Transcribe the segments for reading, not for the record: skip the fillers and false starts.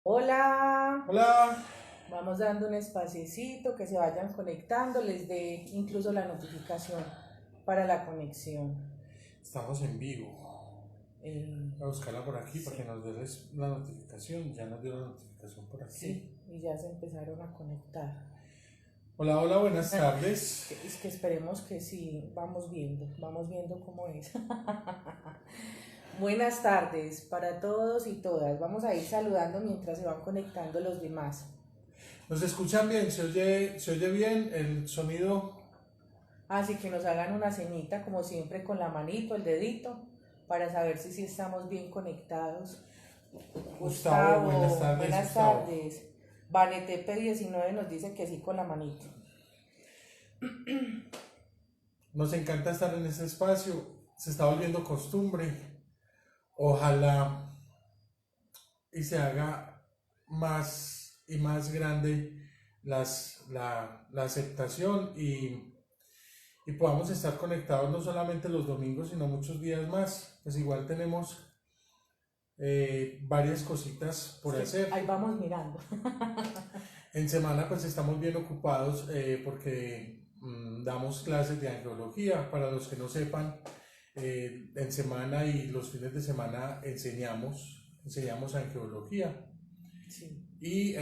Hola, Hola, vamos dando un espaciecito que se vayan conectando, les dé incluso la notificación para la conexión. estamos en vivo. Eh, Voy a buscarla por aquí para que sí, nos dé la notificación. Ya nos dio la notificación por aquí. sí, y ya se empezaron a conectar. Hola, hola, buenas tardes. Es que esperemos que sí, vamos viendo cómo es. Buenas tardes para todos y todas. Vamos a ir saludando mientras se van conectando los demás. ¿Nos escuchan bien? ¿Se oye bien el sonido? Así que nos hagan una ceñita, como siempre, con la manito, el dedito, para saber si sí estamos bien conectados. Gustavo, buenas Gustavo, tardes, buenas Gustavo. tardes. Vanetepe19 nos dice que sí con la manito. Nos encanta estar en este espacio. Se está volviendo costumbre. Ojalá y se haga más y más grande la aceptación y podamos estar conectados no solamente los domingos, sino muchos días más. Pues igual tenemos varias cositas Es por que hacer. ahí vamos mirando. En semana pues estamos bien ocupados porque damos clases de angeología. Para los que no sepan, en semana y los fines de semana enseñamos angeología. Sí. Y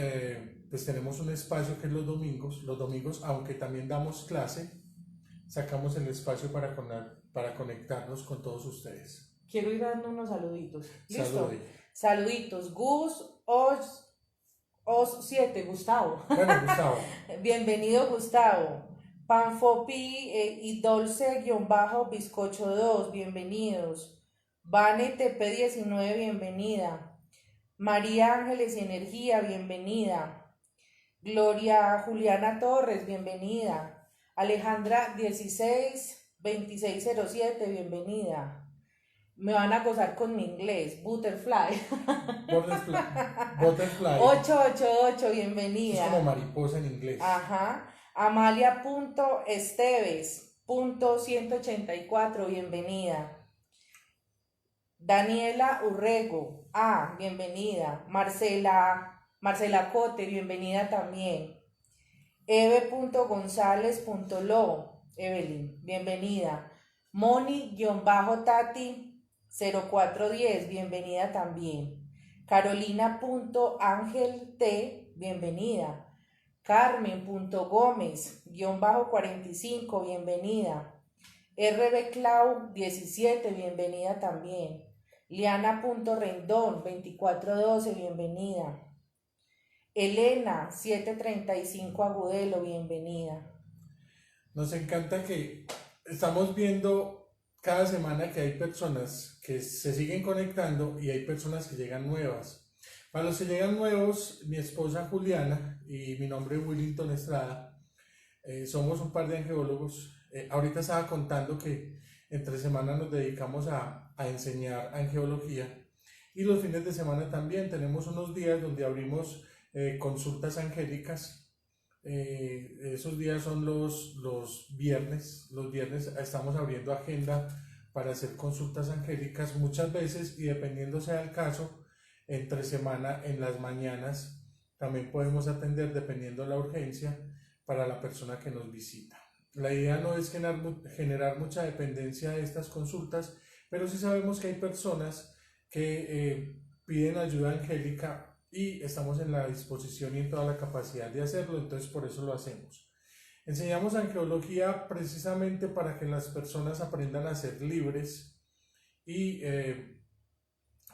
pues tenemos un espacio que es los domingos, aunque también damos clase, sacamos el espacio para conectarnos con todos ustedes. Quiero ir dando unos saluditos. Salude. ¿Listo? Saluditos. Os7, Gustavo. Bueno, Gustavo, Bienvenido, Gustavo. Panfopi y Dolce-Bizcocho 2, bienvenidos. Vane TP19, bienvenida. María Ángeles y Energía, bienvenida. Gloria Juliana Torres, bienvenida. Alejandra 162607, bienvenida. Me van a gozar con mi inglés. Butterfly butterfly, butterfly, 888, eso es como bienvenida. mariposa en inglés. Ajá. Amalia.esteves.184, bienvenida. Daniela Urrego, bienvenida. Marcela Cote, bienvenida también. Eve.gonzález.lo, Evelyn, bienvenida. Moni-Tati 0410, bienvenida también. Carolina.ángel.t, bienvenida. Carmen.gómez-45, bienvenida. RBClau17, bienvenida también. Liana.rendón 2412, bienvenida. Elena 735 Agudelo, bienvenida. Nos encanta que estamos viendo cada semana que hay personas que se siguen conectando y hay personas que llegan nuevas. Para los que llegan nuevos, mi esposa Juliana y mi nombre es Willington Estrada, somos un par de angeólogos. Ahorita estaba contando que entre semana nos dedicamos a enseñar angeología y los fines de semana también tenemos unos días donde abrimos consultas angélicas. Esos días son los viernes. Los viernes estamos abriendo agenda para hacer consultas angélicas muchas veces y dependiendo sea el caso, entre semana en las mañanas también podemos atender dependiendo la urgencia para la persona que nos visita. La idea no es generar mucha dependencia de estas consultas, pero sí sabemos que hay personas que piden ayuda angélica y estamos en la disposición y en toda la capacidad de hacerlo, entonces por eso lo hacemos. Enseñamos angeología precisamente para que las personas aprendan a ser libres y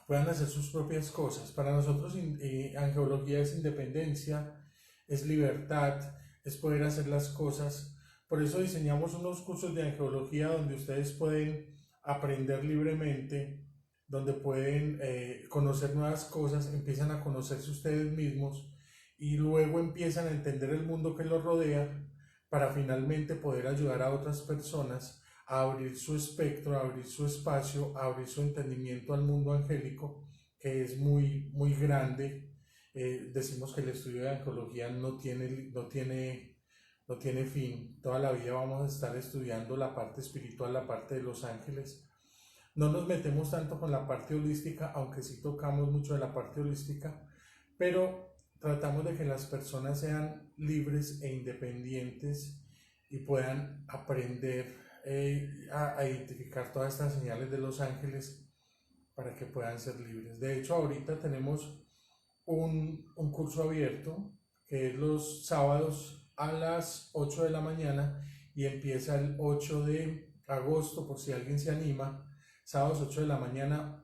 puedan hacer sus propias cosas. Para nosotros angeología es independencia, es libertad, es poder hacer las cosas. Por eso diseñamos unos cursos de angeología donde ustedes pueden aprender libremente, donde pueden conocer nuevas cosas, empiezan a conocerse ustedes mismos y luego empiezan a entender el mundo que los rodea para finalmente poder ayudar a otras personas a abrir su espectro, a abrir su espacio, a abrir su entendimiento al mundo angélico, que es muy, muy grande. Decimos que el estudio de angeología no tiene fin. Toda la vida vamos a estar estudiando la parte espiritual, la parte de los ángeles. No nos metemos tanto con la parte holística, aunque sí tocamos mucho de la parte holística, pero tratamos de que las personas sean libres e independientes y puedan aprender a identificar todas estas señales de los ángeles para que puedan ser libres. De hecho, ahorita tenemos un curso abierto que es los sábados a las 8 de la mañana y empieza el 8 de agosto, por si alguien se anima. Sábados 8 de la mañana,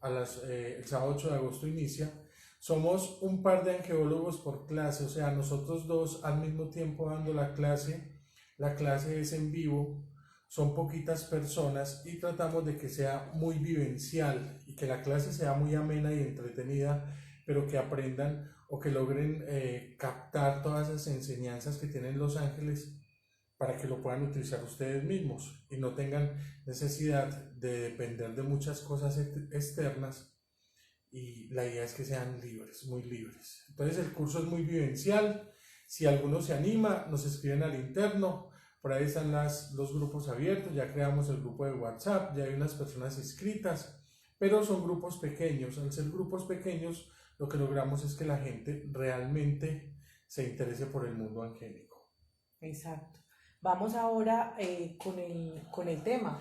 el sábado 8 de agosto inicia. Somos un par de angeólogos por clase, o sea, nosotros dos al mismo tiempo dando la clase. La clase es en vivo, son poquitas personas y tratamos de que sea muy vivencial y que la clase sea muy amena y entretenida, pero que aprendan o que logren captar todas esas enseñanzas que tienen los ángeles para que lo puedan utilizar ustedes mismos y no tengan necesidad de depender de muchas cosas externas, y la idea es que sean libres, muy libres. Entonces el curso es muy vivencial. Si alguno se anima, nos escriben al interno, por ahí están los grupos abiertos, ya creamos el grupo de WhatsApp, ya hay unas personas inscritas, pero son grupos pequeños. Al ser grupos pequeños, lo que logramos es que la gente realmente se interese por el mundo angélico. Exacto. Vamos ahora con el tema.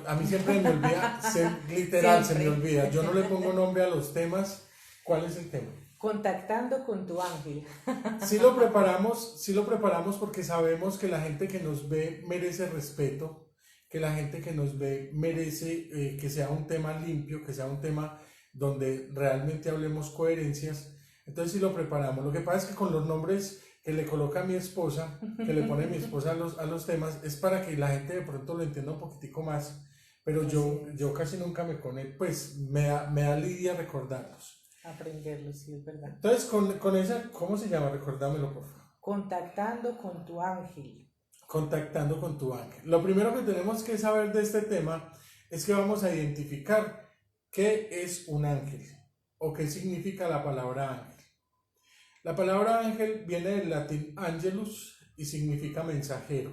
A mí siempre me olvida, literal Siempre. se me olvida, yo no le pongo nombre a los temas. ¿Cuál es el tema? Contactando con tu ángel. Sí lo preparamos porque sabemos que la gente que nos ve merece respeto, que la gente que nos ve merece que sea un tema limpio, que sea un tema donde realmente hablemos coherencias. Entonces sí lo preparamos. Lo que pasa es que con los nombres que le coloca mi esposa, que le pone mi esposa a los temas, es para que la gente de pronto lo entienda un poquitico más, pero yo casi nunca me conecto, pues me da lidia recordarlos. Aprenderlo, sí, es verdad. Entonces, con esa, ¿cómo se llama? Recordámelo, por favor. Contactando con tu ángel. Contactando con tu ángel. Lo primero que tenemos que saber de este tema es que vamos a identificar qué es un ángel o qué significa la palabra ángel. La palabra ángel viene del latín angelus y significa mensajero.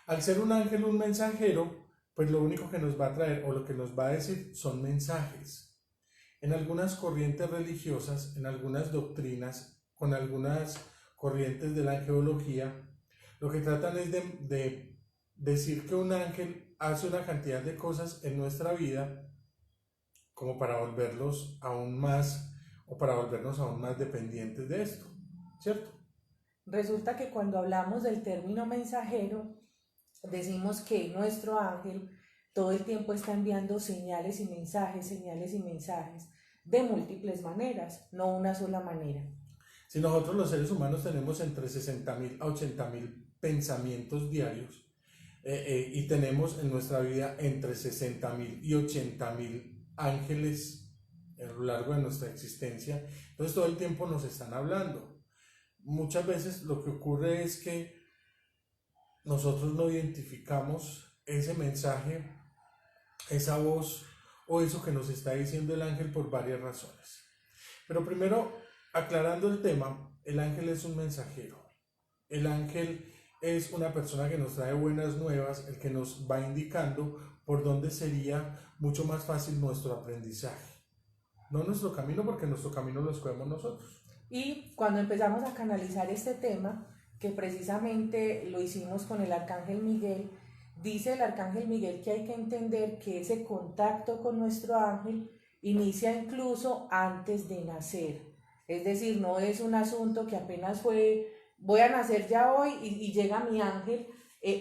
Al ser un ángel un mensajero, pues lo único que nos va a traer o lo que nos va a decir son mensajes. En algunas corrientes religiosas, en algunas doctrinas, con algunas corrientes de la angelología, lo que tratan es de decir que un ángel hace una cantidad de cosas en nuestra vida como para volverlos aún más o para volvernos aún más dependientes de esto, ¿cierto? Resulta que cuando hablamos del término mensajero, decimos que nuestro ángel todo el tiempo está enviando señales y mensajes de múltiples maneras, no una sola manera. Si nosotros los seres humanos tenemos entre 60.000 a 80.000 pensamientos diarios y tenemos en nuestra vida entre 60.000 y 80.000 ángeles a lo largo de nuestra existencia, entonces todo el tiempo nos están hablando. Muchas veces lo que ocurre es que nosotros no identificamos ese mensaje, esa voz o eso que nos está diciendo el ángel por varias razones. Pero primero, aclarando el tema, el ángel es un mensajero. El ángel es una persona que nos trae buenas nuevas, el que nos va indicando por dónde sería mucho más fácil nuestro aprendizaje. No nuestro camino, porque nuestro camino lo escogemos nosotros. Y cuando empezamos a canalizar este tema, que precisamente lo hicimos con el Arcángel Miguel, dice el Arcángel Miguel que hay que entender que ese contacto con nuestro ángel inicia incluso antes de nacer. Es decir, no es un asunto que apenas voy a nacer ya hoy y llega mi ángel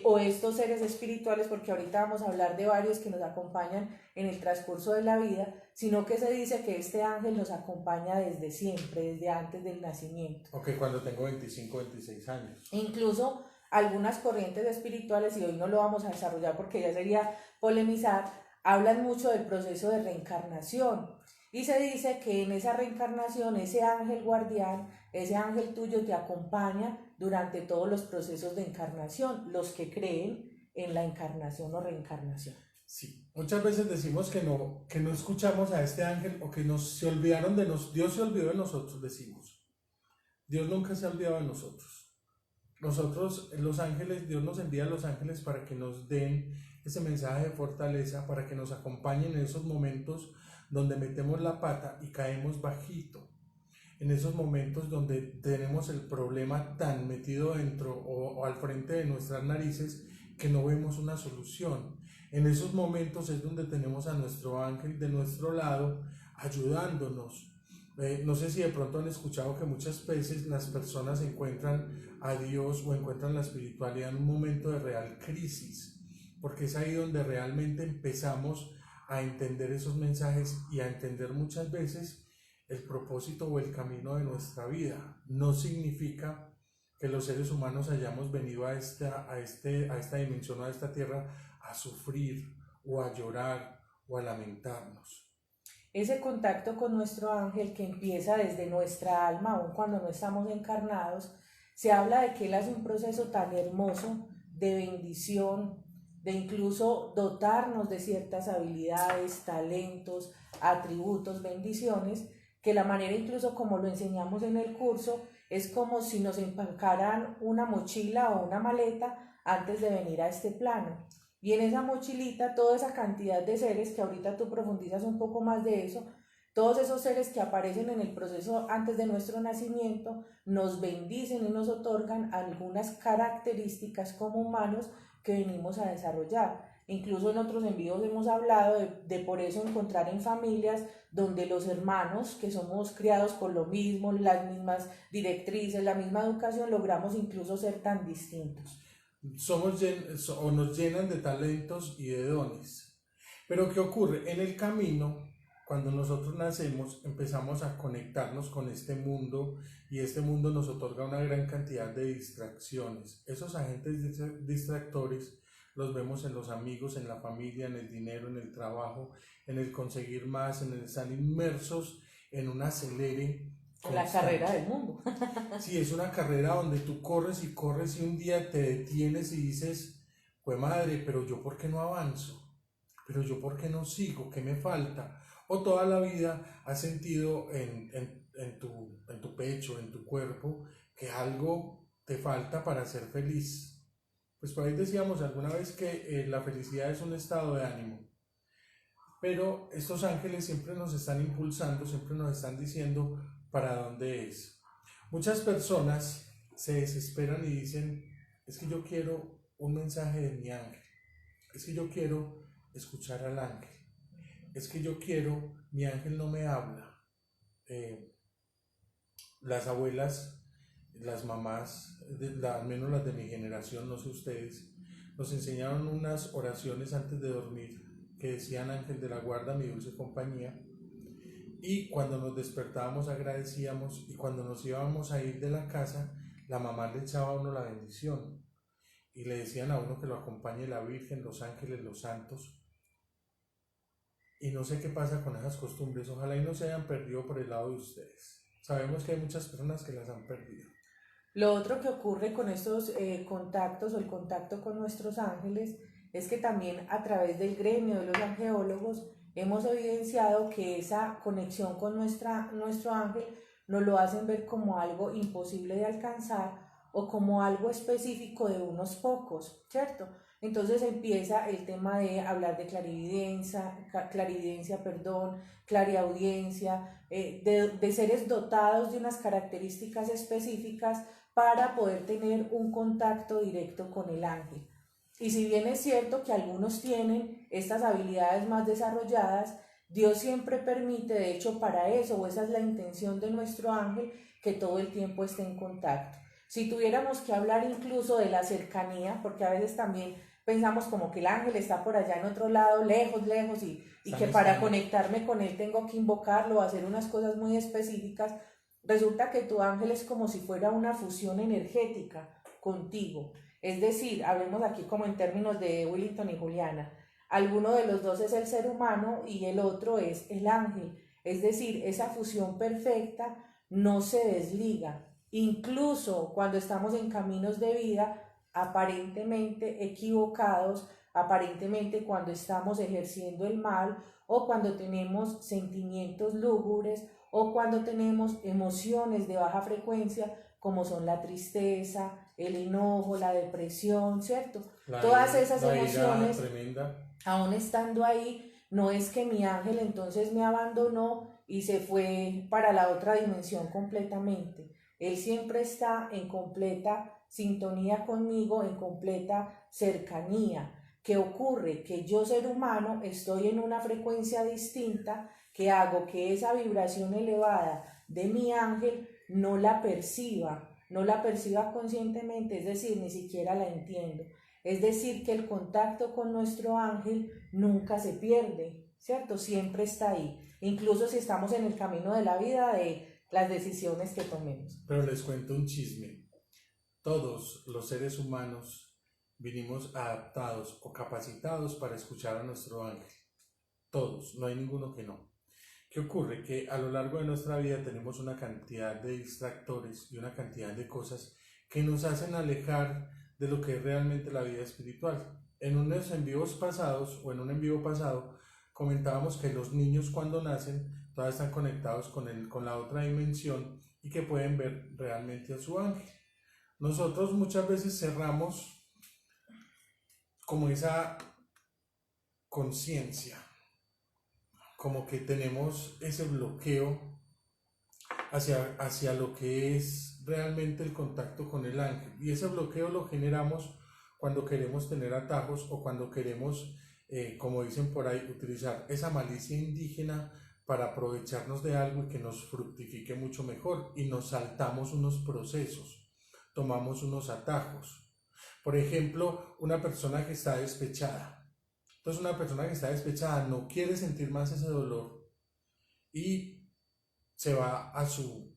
o estos seres espirituales, porque ahorita vamos a hablar de varios que nos acompañan en el transcurso de la vida, sino que se dice que este ángel nos acompaña desde siempre, desde antes del nacimiento. Ok, cuando tengo 25, 26 años. Incluso algunas corrientes espirituales, y hoy no lo vamos a desarrollar porque ya sería polemizar, hablan mucho del proceso de reencarnación. Y se dice que en esa reencarnación ese ángel guardián, ese ángel tuyo te acompaña durante todos los procesos de encarnación, los que creen en la encarnación o reencarnación. Sí, muchas veces decimos que no escuchamos a este ángel o que se olvidaron de nosotros. Dios se olvidó de nosotros, decimos. Dios nunca se ha olvidado de nosotros. Nosotros, los ángeles, Dios nos envía a los ángeles para que nos den ese mensaje de fortaleza, para que nos acompañen en esos momentos donde metemos la pata y caemos bajito. en esos momentos donde tenemos el problema tan metido dentro o al frente de nuestras narices que no vemos una solución. En esos momentos es donde tenemos a nuestro ángel de nuestro lado ayudándonos. No sé si de pronto han escuchado que muchas veces las personas encuentran a Dios o encuentran la espiritualidad en un momento de real crisis, porque es ahí donde realmente empezamos a entender esos mensajes y a entender muchas veces el propósito o el camino de nuestra vida. No significa que los seres humanos hayamos venido a esta dimensión, a esta tierra, a sufrir o a llorar o a lamentarnos. Ese contacto con nuestro ángel que empieza desde nuestra alma, aun cuando no estamos encarnados, se habla de que él hace un proceso tan hermoso de bendición, de incluso dotarnos de ciertas habilidades, talentos, atributos, bendiciones, que la manera incluso como lo enseñamos en el curso es como si nos empacaran una mochila o una maleta antes de venir a este plano. Y en esa mochilita, toda esa cantidad de seres, que ahorita tú profundizas un poco más de eso, todos esos seres que aparecen en el proceso antes de nuestro nacimiento, nos bendicen y nos otorgan algunas características como humanos que venimos a desarrollar. Incluso en otros envíos hemos hablado de por eso encontrar en familias donde los hermanos, que somos criados con lo mismo, las mismas directrices, la misma educación, logramos incluso ser tan distintos. Nos llenan de talentos y de dones. Pero ¿qué ocurre? En el camino, cuando nosotros nacemos, empezamos a conectarnos con este mundo y este mundo nos otorga una gran cantidad de distracciones. Esos agentes distractores los vemos en los amigos, en la familia, en el dinero, en el trabajo, en el conseguir más, en el estar inmersos en un acelere constante. La carrera del mundo. Sí, es una carrera donde tú corres y un día te detienes y dices, pues madre, pero yo por qué no avanzo, pero yo por qué no sigo, ¿qué me falta? O toda la vida has sentido en tu pecho, en tu cuerpo, que algo te falta para ser feliz. Pues por ahí decíamos alguna vez que la felicidad es un estado de ánimo, pero estos ángeles siempre nos están impulsando, siempre nos están diciendo para dónde es. Muchas personas se desesperan y dicen, es que yo quiero un mensaje de mi ángel, es que yo quiero escuchar al ángel, es que yo quiero, mi ángel no me habla. Las abuelas, las mamás, al menos las de mi generación, no sé ustedes, nos enseñaron unas oraciones antes de dormir que decían: ángel de la guarda, mi dulce compañía. Y cuando nos despertábamos agradecíamos, y cuando nos íbamos a ir de la casa, la mamá le echaba a uno la bendición y le decían a uno que lo acompañe la Virgen, los ángeles, los santos. Y no sé qué pasa con esas costumbres, ojalá y no se hayan perdido por el lado de ustedes. Sabemos que hay muchas personas que las han perdido. Lo otro que ocurre con estos contactos o el contacto con nuestros ángeles es que también a través del gremio de los angeólogos hemos evidenciado que esa conexión con nuestro ángel nos lo hacen ver como algo imposible de alcanzar o como algo específico de unos pocos, ¿cierto? Entonces empieza el tema de hablar de clarividencia, clariaudiencia, de seres dotados de unas características específicas para poder tener un contacto directo con el ángel. Y si bien es cierto que algunos tienen estas habilidades más desarrolladas, Dios siempre permite, de hecho para eso, o esa es la intención de nuestro ángel, que todo el tiempo esté en contacto. Si tuviéramos que hablar incluso de la cercanía, porque a veces también pensamos como que el ángel está por allá en otro lado, lejos, y que para conectarme con él tengo que invocarlo o hacer unas cosas muy específicas. Resulta que tu ángel es como si fuera una fusión energética contigo. Es decir, hablemos aquí como en términos de Willington y Juliana. Alguno de los dos es el ser humano y el otro es el ángel. Es decir, esa fusión perfecta no se desliga. Incluso cuando estamos en caminos de vida aparentemente equivocados, aparentemente cuando estamos ejerciendo el mal o cuando tenemos sentimientos lúgubres o cuando tenemos emociones de baja frecuencia como son la tristeza, el enojo, la depresión, ¿cierto? Todas esas emociones, aún estando ahí, no es que mi ángel entonces me abandonó y se fue para la otra dimensión completamente. Él siempre está en completa sintonía conmigo, en completa cercanía. ¿Qué ocurre? Que yo, ser humano, estoy en una frecuencia distinta que hago que esa vibración elevada de mi ángel no la perciba conscientemente, es decir, ni siquiera la entiendo. Es decir, que el contacto con nuestro ángel nunca se pierde, ¿cierto? Siempre está ahí, incluso si estamos en el camino de la vida, de las decisiones que tomemos. Pero les cuento un chisme. Todos los seres humanos vinimos adaptados o capacitados para escuchar a nuestro ángel. Todos, no hay ninguno que no. ¿Qué ocurre? Que a lo largo de nuestra vida tenemos una cantidad de distractores y una cantidad de cosas que nos hacen alejar de lo que es realmente la vida espiritual. En unos en vivos pasados o en un en vivo pasado comentábamos que los niños cuando nacen todavía están conectados con la otra dimensión y que pueden ver realmente a su ángel. Nosotros muchas veces cerramos como esa conciencia, como que tenemos ese bloqueo hacia lo que es realmente el contacto con el ángel. Y ese bloqueo lo generamos cuando queremos tener atajos o cuando queremos, como dicen por ahí, utilizar esa malicia indígena para aprovecharnos de algo y que nos fructifique mucho mejor. Y nos saltamos unos procesos, tomamos unos atajos. Por ejemplo, una persona que está despechada. Entonces una persona que está despechada no quiere sentir más ese dolor y se va a su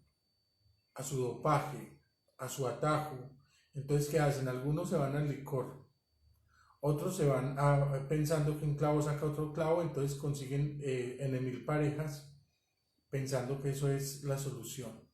dopaje, a su atajo. Entonces, ¿qué hacen? Algunos se van al licor, otros se van pensando que un clavo saca otro clavo, entonces consiguen en 1000 parejas pensando que eso es la solución.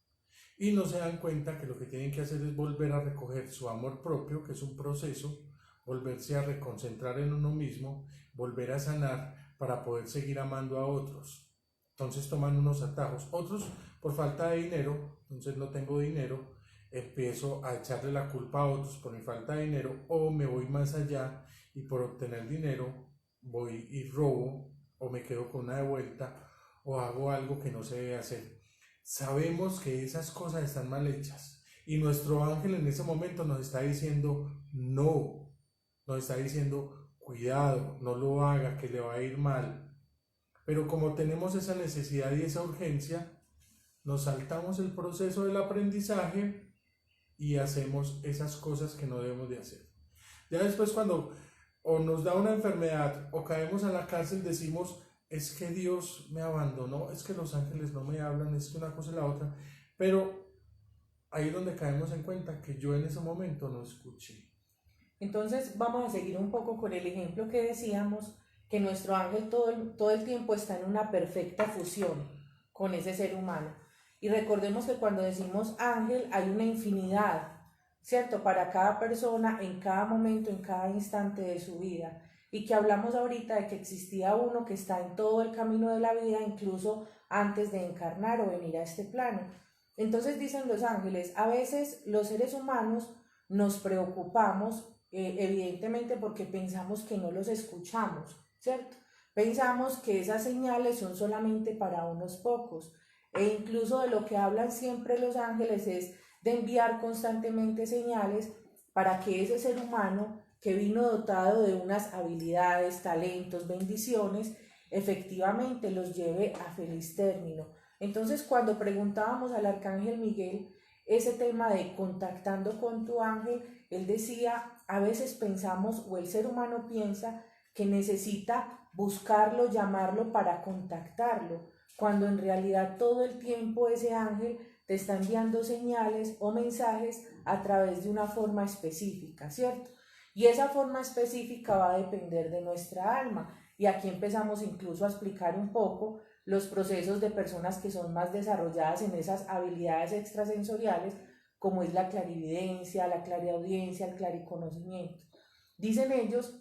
Y no se dan cuenta que lo que tienen que hacer es volver a recoger su amor propio, que es un proceso, volverse a reconcentrar en uno mismo, volver a sanar para poder seguir amando a otros. Entonces toman unos atajos. Otros por falta de dinero, entonces no tengo dinero, empiezo a echarle la culpa a otros por mi falta de dinero, o me voy más allá y por obtener dinero voy y robo, o me quedo con una de vuelta, o hago algo que no se debe hacer. Sabemos que esas cosas están mal hechas y nuestro ángel en ese momento nos está diciendo no, nos está diciendo cuidado, no lo haga, que le va a ir mal. Pero como tenemos esa necesidad y esa urgencia, nos saltamos el proceso del aprendizaje y hacemos esas cosas que no debemos de hacer. Ya después, cuando o nos da una enfermedad o caemos a la cárcel, decimos: es que Dios me abandonó, es que los ángeles no me hablan, es que una cosa y la otra. Pero ahí es donde caemos en cuenta que yo en ese momento no escuché. Entonces vamos a seguir un poco con el ejemplo que decíamos, que nuestro ángel todo el tiempo está en una perfecta fusión con ese ser humano. Y recordemos que cuando decimos ángel hay una infinidad, ¿cierto? Para cada persona, en cada momento, en cada instante de su vida. Y que hablamos ahorita de que existía uno que está en todo el camino de la vida, incluso antes de encarnar o venir a este plano. Entonces dicen los ángeles, a veces los seres humanos nos preocupamos, evidentemente porque pensamos que no los escuchamos, ¿cierto? Pensamos que esas señales son solamente para unos pocos. E incluso de lo que hablan siempre los ángeles es de enviar constantemente señales para que ese ser humano que vino dotado de unas habilidades, talentos, bendiciones, efectivamente los lleve a feliz término. Entonces, cuando preguntábamos al arcángel Miguel ese tema de contactando con tu ángel, él decía, a veces pensamos o el ser humano piensa que necesita buscarlo, llamarlo para contactarlo, cuando en realidad todo el tiempo ese ángel te está enviando señales o mensajes a través de una forma específica, ¿cierto? Y esa forma específica va a depender de nuestra alma. Y aquí empezamos incluso a explicar un poco los procesos de personas que son más desarrolladas en esas habilidades extrasensoriales, como es la clarividencia, la clariaudiencia, el clariconocimiento. Dicen ellos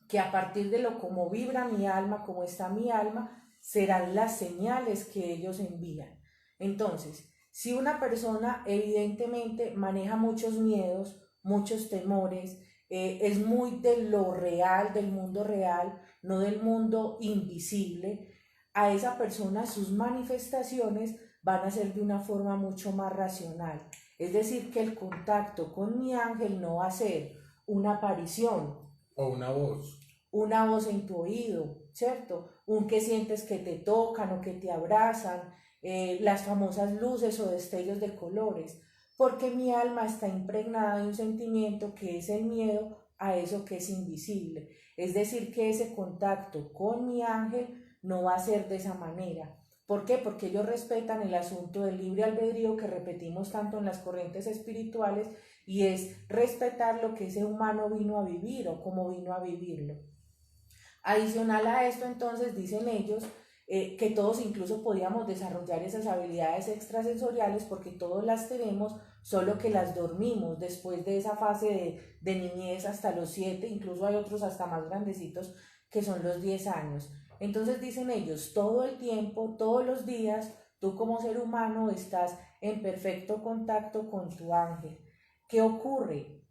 que a partir de lo como vibra mi alma, como está mi alma, serán las señales que ellos envían. Entonces, si una persona evidentemente maneja muchos miedos, muchos temores, es muy de lo real, del mundo real, no del mundo invisible, a esa persona sus manifestaciones van a ser de una forma mucho más racional. Es decir, que el contacto con mi ángel no va a ser una aparición o una voz en tu oído, ¿cierto? Un que sientes que te tocan o que te abrazan, las famosas luces o destellos de colores, porque mi alma está impregnada de un sentimiento que es el miedo a eso que es invisible. Es decir, que ese contacto con mi ángel no va a ser de esa manera. ¿Por qué? Porque ellos respetan el asunto del libre albedrío que repetimos tanto en las corrientes espirituales, y es respetar lo que ese humano vino a vivir o cómo vino a vivirlo. Adicional a esto, entonces, dicen ellos que todos incluso podíamos desarrollar esas habilidades extrasensoriales porque todos las tenemos, solo que las dormimos después de esa fase de niñez hasta los 7, incluso hay otros hasta más grandecitos que son los 10 años. Entonces dicen ellos, todo el tiempo, todos los días, tú como ser humano estás en perfecto contacto con tu ángel. ¿Qué ocurre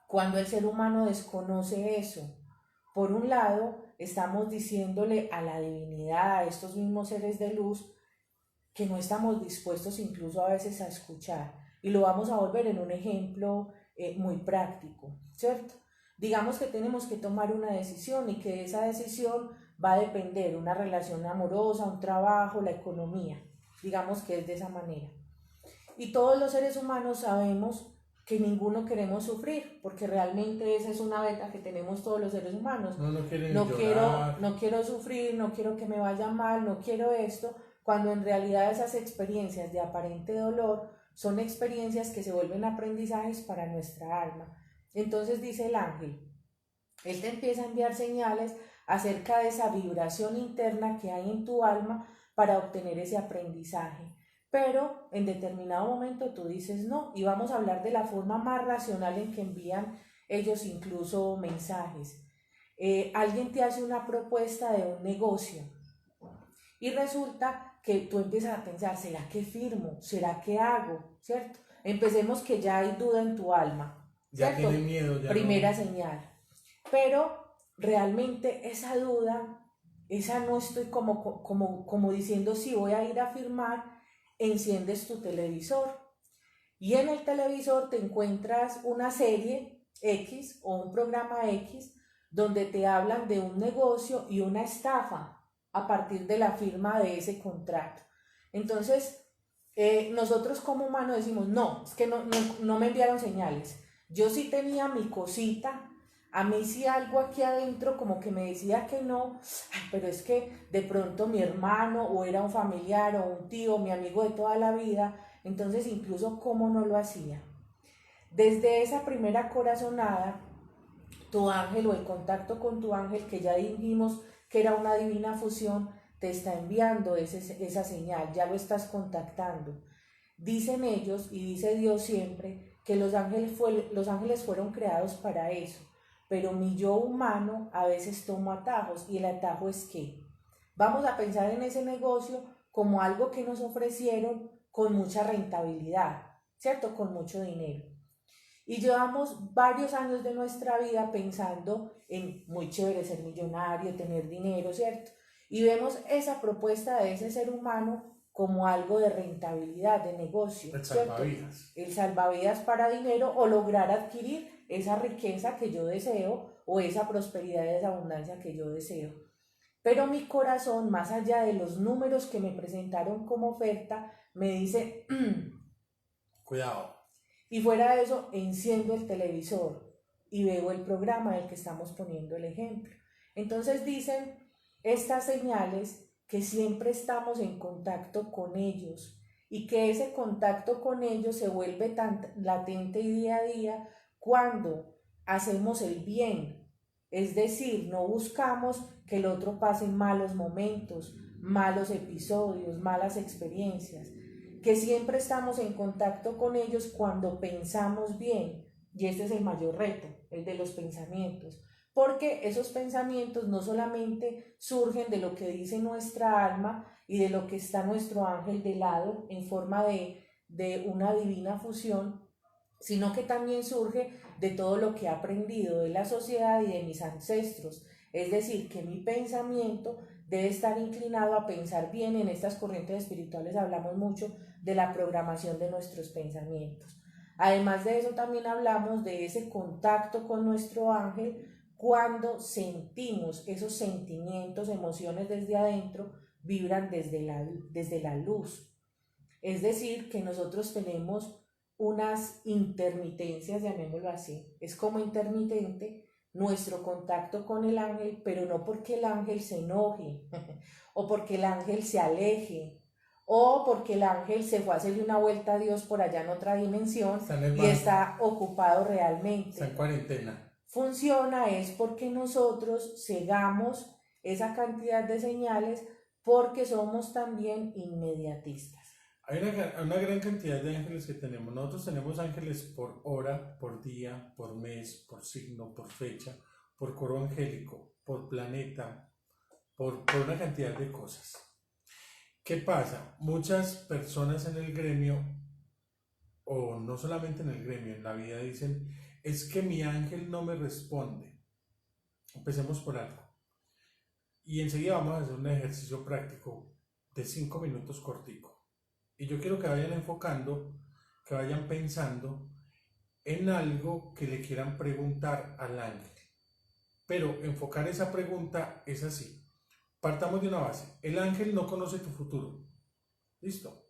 cuando el ser humano desconoce eso? Por un lado, estamos diciéndole a la divinidad, a estos mismos seres de luz, que no estamos dispuestos incluso a veces a escuchar. Y lo vamos a volver en un ejemplo muy práctico, ¿cierto? Digamos que tenemos que tomar una decisión y que esa decisión va a depender una relación amorosa, un trabajo, la economía. Digamos que es de esa manera. Y todos los seres humanos sabemos que ninguno queremos sufrir, porque realmente esa es una beta que tenemos todos los seres humanos. No quiero sufrir, no quiero que me vaya mal, no quiero esto, cuando en realidad esas experiencias de aparente dolor son experiencias que se vuelven aprendizajes para nuestra alma. Entonces dice el ángel, él te empieza a enviar señales acerca de esa vibración interna que hay en tu alma para obtener ese aprendizaje. Pero en determinado momento tú dices no, y vamos a hablar de la forma más racional en que envían ellos incluso mensajes. Alguien te hace una propuesta de un negocio y resulta que tú empiezas a pensar, ¿será que firmo? ¿Será que hago? ¿Cierto? Empecemos que ya hay duda en tu alma, ¿cierto? Ya tiene miedo. Primera señal. Pero realmente esa duda, esa no estoy como diciendo sí, voy a ir a firmar. Enciendes tu televisor y en el televisor te encuentras una serie X o un programa X donde te hablan de un negocio y una estafa a partir de la firma de ese contrato. Entonces, nosotros como humanos decimos, no, es que no me enviaron señales. Yo sí tenía mi cosita, a mí sí algo aquí adentro como que me decía que no, pero es que de pronto mi hermano o era un familiar o un tío, mi amigo de toda la vida, entonces incluso cómo no lo hacía. Desde esa primera corazonada, tu ángel o el contacto con tu ángel, que ya dijimos que era una divina fusión, te está enviando esa señal, ya lo estás contactando. Dicen ellos y dice Dios siempre que los ángeles fueron creados para eso, pero mi yo humano a veces toma atajos, y el atajo es que vamos a pensar en ese negocio como algo que nos ofrecieron con mucha rentabilidad, ¿cierto? Con mucho dinero. Y llevamos varios años de nuestra vida pensando en muy chévere ser millonario, tener dinero, ¿cierto? Y vemos esa propuesta de ese ser humano como algo de rentabilidad, de negocio, El ¿cierto? salvavidas. El salvavidas para dinero o lograr adquirir esa riqueza que yo deseo o esa prosperidad y esa abundancia que yo deseo. Pero mi corazón, más allá de los números que me presentaron como oferta, me dice, cuidado. Y fuera de eso, enciendo el televisor y veo el programa del que estamos poniendo el ejemplo. Entonces dicen estas señales que siempre estamos en contacto con ellos y que ese contacto con ellos se vuelve tan latente y día a día cuando hacemos el bien. Es decir, no buscamos que el otro pase malos momentos, malos episodios, malas experiencias, que siempre estamos en contacto con ellos cuando pensamos bien, y este es el mayor reto, el de los pensamientos, porque esos pensamientos no solamente surgen de lo que dice nuestra alma y de lo que está nuestro ángel de lado en forma de una divina fusión, sino que también surge de todo lo que he aprendido de la sociedad y de mis ancestros. Es decir, que mi pensamiento debe estar inclinado a pensar bien. En estas corrientes espirituales hablamos mucho de la programación de nuestros pensamientos. Además de eso, también hablamos de ese contacto con nuestro ángel cuando sentimos esos sentimientos, emociones desde adentro, vibran desde la luz. Es decir, que nosotros tenemos unas intermitencias, llamémoslo así. Es como intermitente nuestro contacto con el ángel, pero no porque el ángel se enoje o porque el ángel se aleje o porque el ángel se fue a hacerle una vuelta a Dios por allá en otra dimensión y está ocupado realmente. Está en cuarentena. Funciona es porque nosotros cegamos esa cantidad de señales porque somos también inmediatistas. Hay una gran cantidad de ángeles que tenemos. Nosotros tenemos ángeles por hora, por día, por mes, por signo, por fecha, por coro angélico, por planeta, por una cantidad de cosas. ¿Qué pasa? Muchas personas en el gremio, o no solamente en el gremio, en la vida dicen, es que mi ángel no me responde. Empecemos por algo. Y enseguida vamos a hacer un ejercicio práctico de 5 minutos cortico. Y yo quiero que vayan enfocando, que vayan pensando en algo que le quieran preguntar al ángel. Pero enfocar esa pregunta es así. Partamos de una base. El ángel no conoce tu futuro. ¿Listo?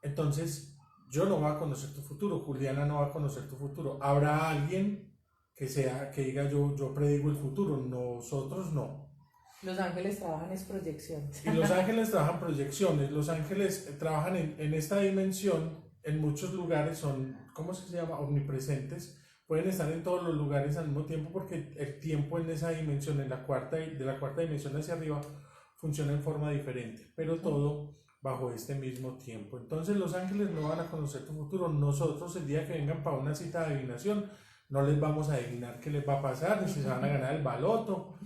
Entonces, yo no voy a conocer tu futuro. Juliana no va a conocer tu futuro. Habrá alguien que diga yo predigo el futuro. Nosotros no. Los ángeles trabajan es proyecciones. Y los ángeles trabajan proyecciones. Los ángeles trabajan en esta dimensión. En muchos lugares son, ¿cómo se llama? Omnipresentes. Pueden estar en todos los lugares al mismo tiempo porque el tiempo en esa dimensión, de la cuarta dimensión hacia arriba, funciona en forma diferente. Pero todo bajo este mismo tiempo. Entonces los ángeles no van a conocer tu futuro. Nosotros el día que vengan para una cita de adivinación no les vamos a adivinar qué les va a pasar, ni si se van a ganar el baloto,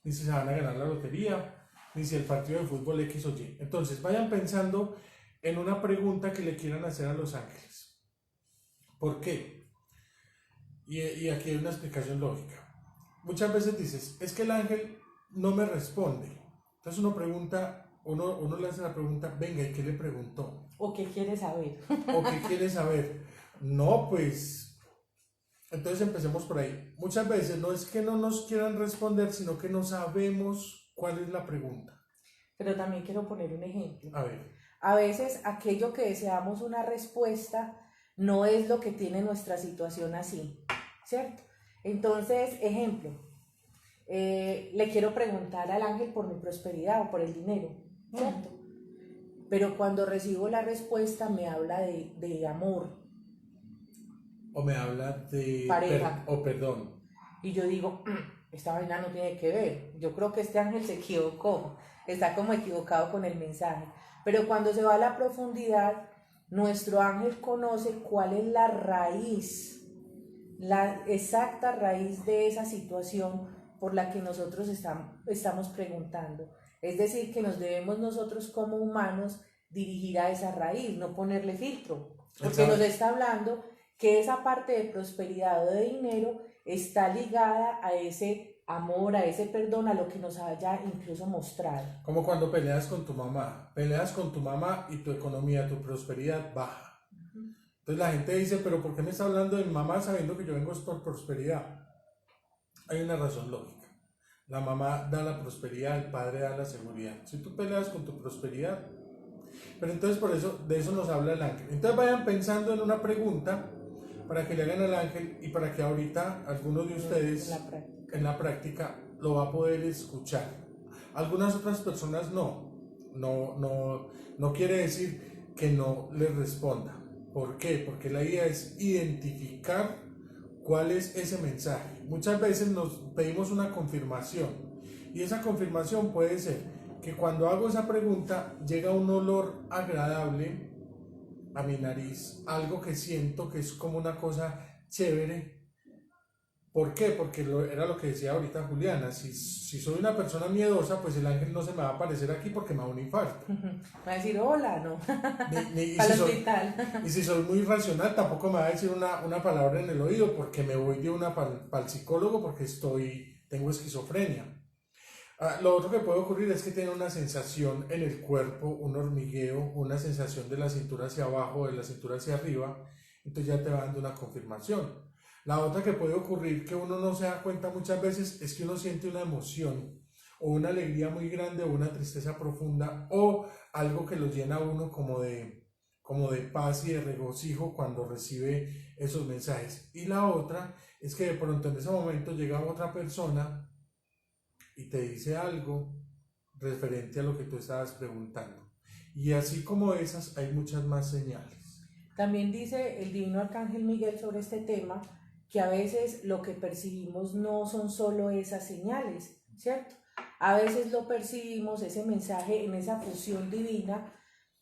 ni si se van a ganar la lotería, ni si el partido de fútbol X o Y. Entonces vayan pensando en una pregunta que le quieran hacer a los ángeles. ¿Por qué? Y aquí hay una explicación lógica. Muchas veces dices, es que el ángel no me responde. Entonces uno le hace la pregunta, venga, ¿y qué le preguntó? ¿O qué quiere saber? ¿O qué quiere saber? No, pues, entonces empecemos por ahí. Muchas veces no es que no nos quieran responder, sino que no sabemos cuál es la pregunta. Pero también quiero poner un ejemplo. A ver. A veces aquello que deseamos una respuesta no es lo que tiene nuestra situación así, ¿cierto? Entonces, ejemplo, le quiero preguntar al ángel por mi prosperidad o por el dinero, ¿cierto? Pero cuando recibo la respuesta me habla de amor. O me habla de pareja. Perdón. Y yo digo, esta vaina no tiene que ver. Yo creo que este ángel se equivocó, está como equivocado con el mensaje. Pero cuando se va a la profundidad, nuestro ángel conoce cuál es la raíz, la exacta raíz de esa situación por la que nosotros estamos preguntando. Es decir, que nos debemos nosotros como humanos dirigir a esa raíz, no ponerle filtro, porque nos está hablando que esa parte de prosperidad o de dinero está ligada a ese amor, a ese perdón, a lo que nos haya incluso mostrado. Como cuando peleas con tu mamá y tu economía, tu prosperidad baja. Entonces la gente dice, pero ¿por qué me está hablando de mi mamá sabiendo que yo vengo por prosperidad? Hay una razón lógica. La mamá da la prosperidad, el padre da la seguridad. Si tú peleas con tu prosperidad, pero entonces por eso, de eso nos habla el ángel. Entonces vayan pensando en una pregunta para que le hagan al ángel y para que ahorita algunos de ustedes en la práctica lo va a poder escuchar. Algunas otras personas no quiere decir que no les responda. ¿Por qué? Porque la idea es identificar cuál es ese mensaje. Muchas veces nos pedimos una confirmación y esa confirmación puede ser que cuando hago esa pregunta llega un olor agradable a mi nariz, algo que siento que es como una cosa chévere. ¿Por qué? Porque era lo que decía ahorita Juliana, si soy una persona miedosa, pues el ángel no se me va a aparecer aquí porque me da un infarto. Va a decir hola, ¿no? Y si soy muy racional, tampoco me va a decir una palabra en el oído porque me voy de una para el psicólogo porque estoy tengo esquizofrenia. Lo otro que puede ocurrir es que tiene una sensación en el cuerpo, un hormigueo, una sensación de la cintura hacia abajo, de la cintura hacia arriba, entonces ya te va dando una confirmación. La otra que puede ocurrir que uno no se da cuenta muchas veces es que uno siente una emoción o una alegría muy grande o una tristeza profunda o algo que lo llena a uno como de paz y de regocijo cuando recibe esos mensajes. Y la otra es que de pronto en ese momento llega otra persona y te dice algo referente a lo que tú estabas preguntando. Y así como esas, hay muchas más señales. También dice el divino arcángel Miguel sobre este tema que a veces lo que percibimos no son solo esas señales, ¿cierto? A veces lo percibimos, ese mensaje en esa fusión divina,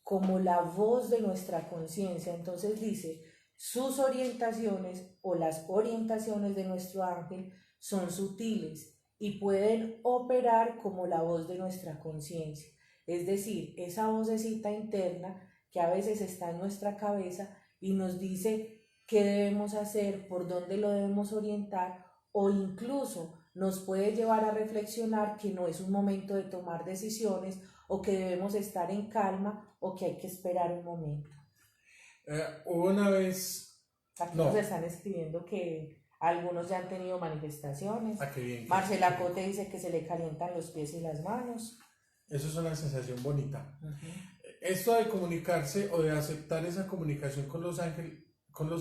como la voz de nuestra conciencia. Entonces dice, sus orientaciones o las orientaciones de nuestro ángel son sutiles y pueden operar como la voz de nuestra conciencia. Es decir, esa vocecita interna que a veces está en nuestra cabeza y nos dice qué debemos hacer, por dónde lo debemos orientar, o incluso nos puede llevar a reflexionar que no es un momento de tomar decisiones o que debemos estar en calma o que hay que esperar un momento. Hubo una vez... Aquí nos están escribiendo que algunos ya han tenido manifestaciones. Qué bien, Marcela Cote dice que se le calientan los pies y las manos. Eso es una sensación bonita. Esto de comunicarse o de aceptar esa comunicación con los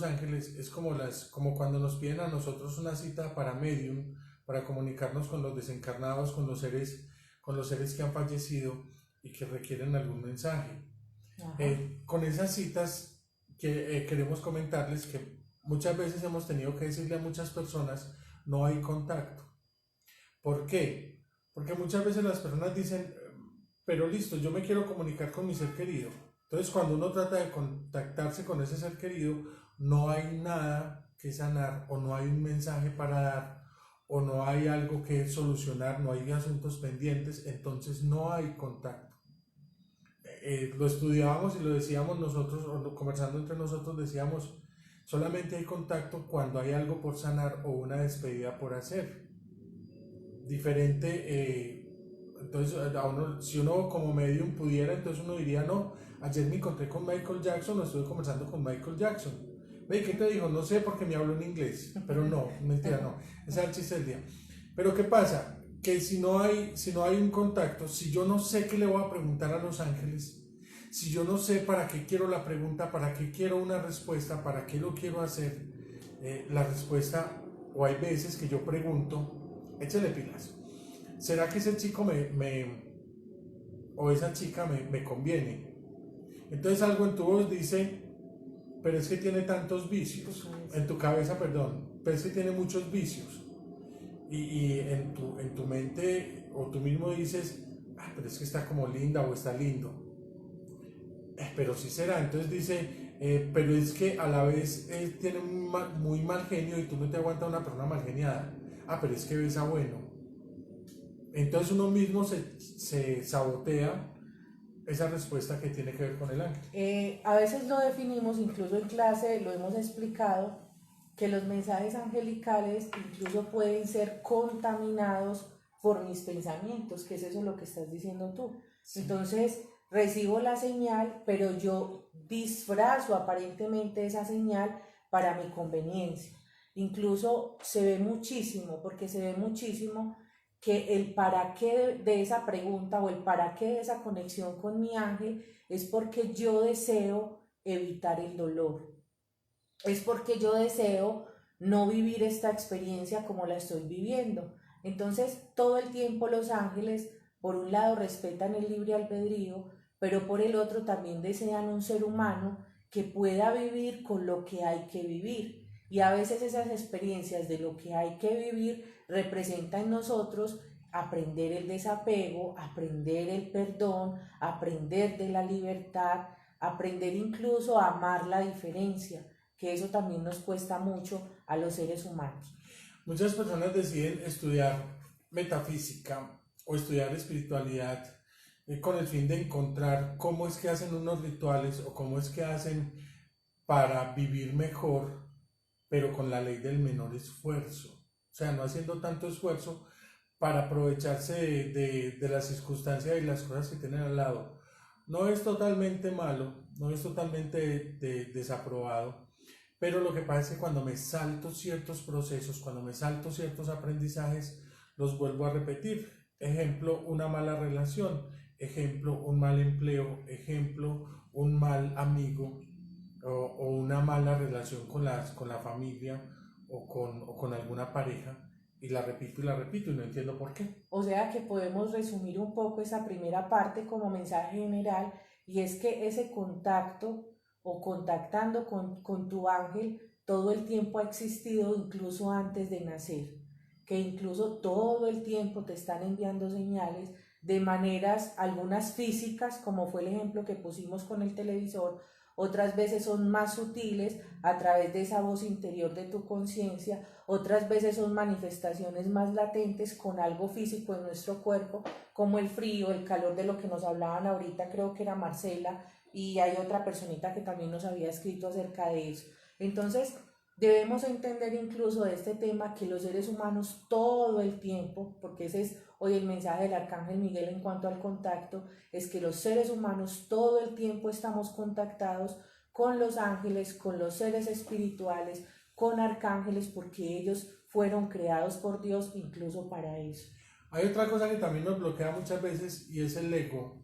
ángeles es como cuando nos piden a nosotros una cita para medium, para comunicarnos con los desencarnados, con los seres que han fallecido y que requieren algún mensaje. Con esas citas queremos comentarles que muchas veces hemos tenido que decirle a muchas personas no hay contacto. ¿Por qué? Porque muchas veces las personas dicen, pero listo, yo me quiero comunicar con mi ser querido. Entonces cuando uno trata de contactarse con ese ser querido, no hay nada que sanar o no hay un mensaje para dar o no hay algo que solucionar, no hay asuntos pendientes, entonces no hay contacto. Lo estudiábamos y lo decíamos nosotros, o conversando entre nosotros decíamos, solamente hay contacto cuando hay algo por sanar o una despedida por hacer. Diferente, entonces si uno como medium pudiera, entonces uno diría, no, ayer me encontré con Michael Jackson, o estuve conversando con Michael Jackson. ¿Ve qué te dijo? No sé porque me habló en inglés, pero no, mentira, no, ese es el chiste del día. Pero ¿qué pasa? Que si no hay un contacto, si yo no sé qué le voy a preguntar a los ángeles, si yo no sé para qué quiero la pregunta, para qué quiero una respuesta, para qué lo quiero hacer, la respuesta, o hay veces que yo pregunto, échale pilas, ¿será que ese chico o esa chica me conviene? Entonces algo en tu voz dice, pero es que tiene tantos vicios, en tu cabeza, perdón, pero es que tiene muchos vicios. Y en tu mente, o tú mismo dices, pero es que está como linda o está lindo. Pero sí será, entonces dice, pero es que a la vez tiene muy mal genio y tú no te aguantas una persona mal geniada. Pero es que besa bueno. Entonces uno mismo se sabotea esa respuesta que tiene que ver con el ángel. A veces lo definimos, incluso en clase lo hemos explicado, que los mensajes angelicales incluso pueden ser contaminados por mis pensamientos, que es eso lo que estás diciendo tú. Sí. Entonces recibo la señal, pero yo disfrazo aparentemente esa señal para mi conveniencia. Incluso se ve muchísimo que el para qué de esa pregunta o el para qué de esa conexión con mi ángel es porque yo deseo evitar el dolor. Es porque yo deseo no vivir esta experiencia como la estoy viviendo. Entonces, todo el tiempo los ángeles, por un lado, respetan el libre albedrío, pero por el otro también desean un ser humano que pueda vivir con lo que hay que vivir. Y a veces esas experiencias de lo que hay que vivir representan en nosotros aprender el desapego, aprender el perdón, aprender de la libertad, aprender incluso a amar la diferencia, que eso también nos cuesta mucho a los seres humanos. Muchas personas deciden estudiar metafísica o estudiar espiritualidad con el fin de encontrar cómo es que hacen unos rituales o cómo es que hacen para vivir mejor, pero con la ley del menor esfuerzo. O sea, no haciendo tanto esfuerzo para aprovecharse de las circunstancias y las cosas que tienen al lado. No es totalmente malo, no es totalmente desaprobado, pero lo que pasa es que cuando me salto ciertos procesos, cuando me salto ciertos aprendizajes, los vuelvo a repetir. Ejemplo, una mala relación, ejemplo, un mal empleo, ejemplo, un mal amigo o una mala relación con la familia o con alguna pareja y la repito y no entiendo por qué. O sea que podemos resumir un poco esa primera parte como mensaje general, y es que ese contacto o contactando con tu ángel todo el tiempo ha existido incluso antes de nacer, que incluso todo el tiempo te están enviando señales de maneras, algunas físicas, como fue el ejemplo que pusimos con el televisor, otras veces son más sutiles a través de esa voz interior de tu conciencia, otras veces son manifestaciones más latentes con algo físico en nuestro cuerpo, como el frío, el calor de lo que nos hablaban ahorita, creo que era Marcela, y hay otra personita que también nos había escrito acerca de eso. Entonces, debemos entender incluso de este tema que los seres humanos todo el tiempo, porque ese es hoy el mensaje del Arcángel Miguel en cuanto al contacto, es que los seres humanos todo el tiempo estamos contactados con los ángeles, con los seres espirituales, con arcángeles, porque ellos fueron creados por Dios incluso para eso. Hay otra cosa que también nos bloquea muchas veces y es el ego,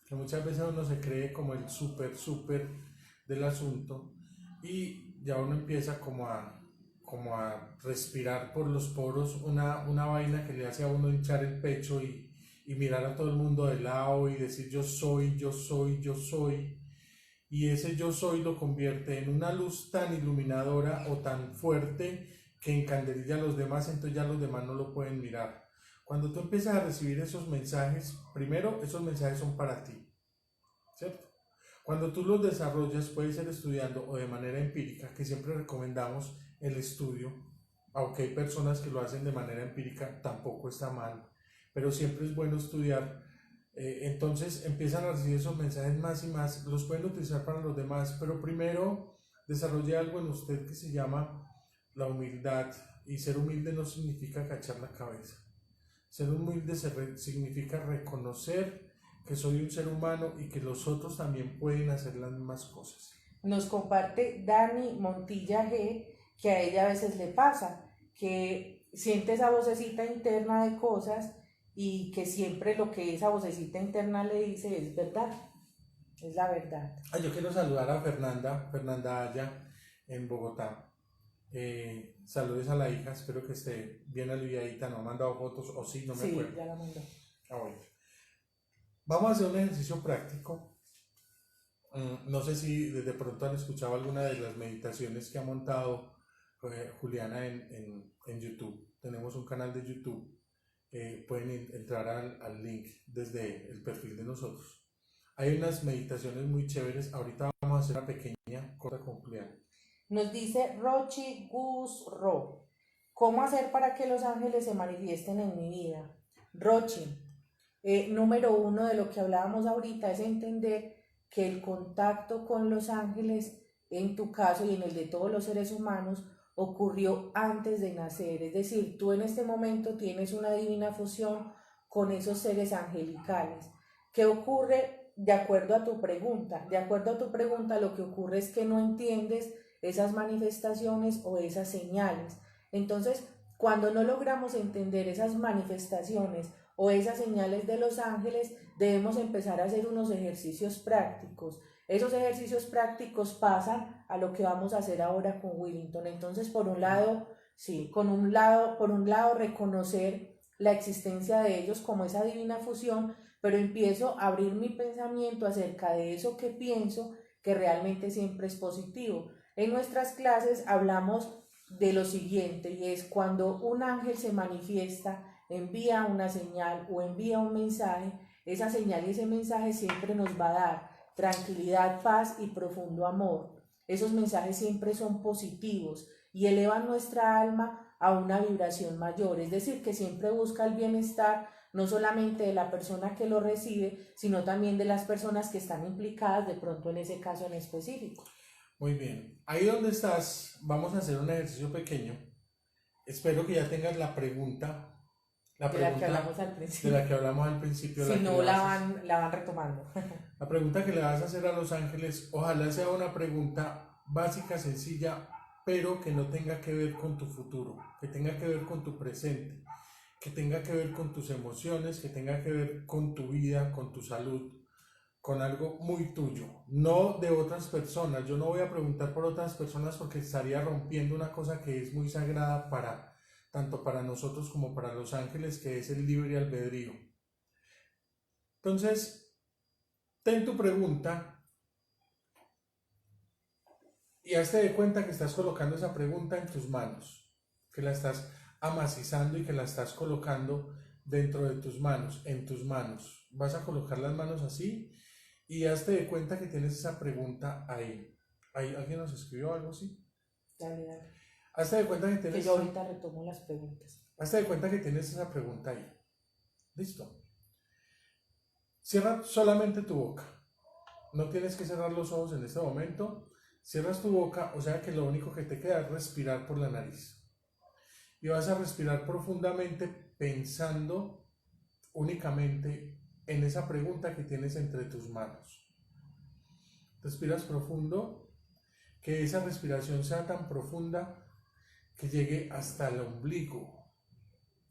que muchas veces uno se cree como el súper del asunto y ya uno empieza como a respirar por los poros una vaina que le hace a uno hinchar el pecho y mirar a todo el mundo de lado y decir yo soy, yo soy, yo soy. Y ese yo soy lo convierte en una luz tan iluminadora o tan fuerte que encandelilla a los demás, entonces ya los demás no lo pueden mirar. Cuando tú empiezas a recibir esos mensajes, primero esos mensajes son para ti, ¿cierto? Cuando tú los desarrollas, puede ser estudiando o de manera empírica, que siempre recomendamos el estudio, aunque hay personas que lo hacen de manera empírica, tampoco está mal, pero siempre es bueno estudiar. Entonces empiezan a recibir esos mensajes más y más, los pueden utilizar para los demás, pero primero desarrolle algo en usted que se llama la humildad, y ser humilde no significa agachar la cabeza. Ser humilde significa reconocer que soy un ser humano y que los otros también pueden hacer las mismas cosas. Nos comparte Dani Montilla G que a ella a veces le pasa, que siente esa vocecita interna de cosas y que siempre lo que esa vocecita interna le dice es verdad, es la verdad. Yo quiero saludar a Fernanda Aya en Bogotá. Saludos a la hija, espero que esté bien aliviadita, no ha mandado fotos o sí, no me acuerdo. Sí, ya la mandó. Bueno. Vamos a hacer un ejercicio práctico. No sé si de pronto han escuchado alguna de las meditaciones que ha montado Juliana en YouTube. Tenemos un canal de YouTube. Pueden entrar al link desde el perfil de nosotros. Hay unas meditaciones muy chéveres. Ahorita vamos a hacer una pequeña corta con Juliana. Nos dice Rochi Gus Ro, ¿cómo hacer para que los ángeles se manifiesten en mi vida? Rochi, número uno de lo que hablábamos ahorita es entender que el contacto con los ángeles, en tu caso y en el de todos los seres humanos, ocurrió antes de nacer. Es decir, tú en este momento tienes una divina fusión con esos seres angelicales. ¿Qué ocurre de acuerdo a tu pregunta? De acuerdo a tu pregunta, lo que ocurre es que no entiendes esas manifestaciones o esas señales. Entonces, cuando no logramos entender esas manifestaciones o esas señales de los ángeles, debemos empezar a hacer unos ejercicios prácticos. Esos ejercicios prácticos pasan a lo que vamos a hacer ahora con Willington. Entonces, por un lado, sí, por un lado reconocer la existencia de ellos como esa divina fusión, pero empiezo a abrir mi pensamiento acerca de eso que pienso que realmente siempre es positivo. En nuestras clases hablamos de lo siguiente, y es cuando un ángel se manifiesta, envía una señal o envía un mensaje, esa señal y ese mensaje siempre nos va a dar tranquilidad, paz y profundo amor. Esos mensajes siempre son positivos y elevan nuestra alma a una vibración mayor, es decir, que siempre busca el bienestar no solamente de la persona que lo recibe, sino también de las personas que están implicadas de pronto en ese caso en específico. Muy bien, ahí donde estás, vamos a hacer un ejercicio pequeño. Espero que ya tengas la pregunta La de la que pregunta hablamos al de principio. la que hablamos al principio, Si que no, le la vas a- van retomando. la pregunta que le vas a hacer a los ángeles, ojalá sea una pregunta básica, sencilla, pero que no tenga que ver con tu futuro, que tenga que ver con tu presente, que tenga que ver con tus emociones, que tenga que ver con tu vida, con tu salud, con algo muy tuyo, no de otras personas. Yo no voy a preguntar por otras personas porque estaría rompiendo una cosa que es muy sagrada para tanto para nosotros como para los ángeles, que es el libre albedrío. Entonces, ten tu pregunta y hazte de cuenta que estás colocando esa pregunta en tus manos, que la estás amacizando y que la estás colocando dentro de tus manos, en tus manos. Vas a colocar las manos así y hazte de cuenta que tienes esa pregunta ahí. ¿Alguien nos escribió algo así? Dale, dale. Hazte de cuenta que Que tienes, yo ahorita retomo las preguntas. hazte de cuenta que tienes esa pregunta ahí. Listo. Cierra solamente tu boca. No tienes que cerrar los ojos en este momento. Cierras tu boca, o sea que lo único que te queda es respirar por la nariz. Y vas a respirar profundamente pensando únicamente en esa pregunta que tienes entre tus manos. Respiras profundo, que esa respiración sea tan profunda que llegue hasta el ombligo.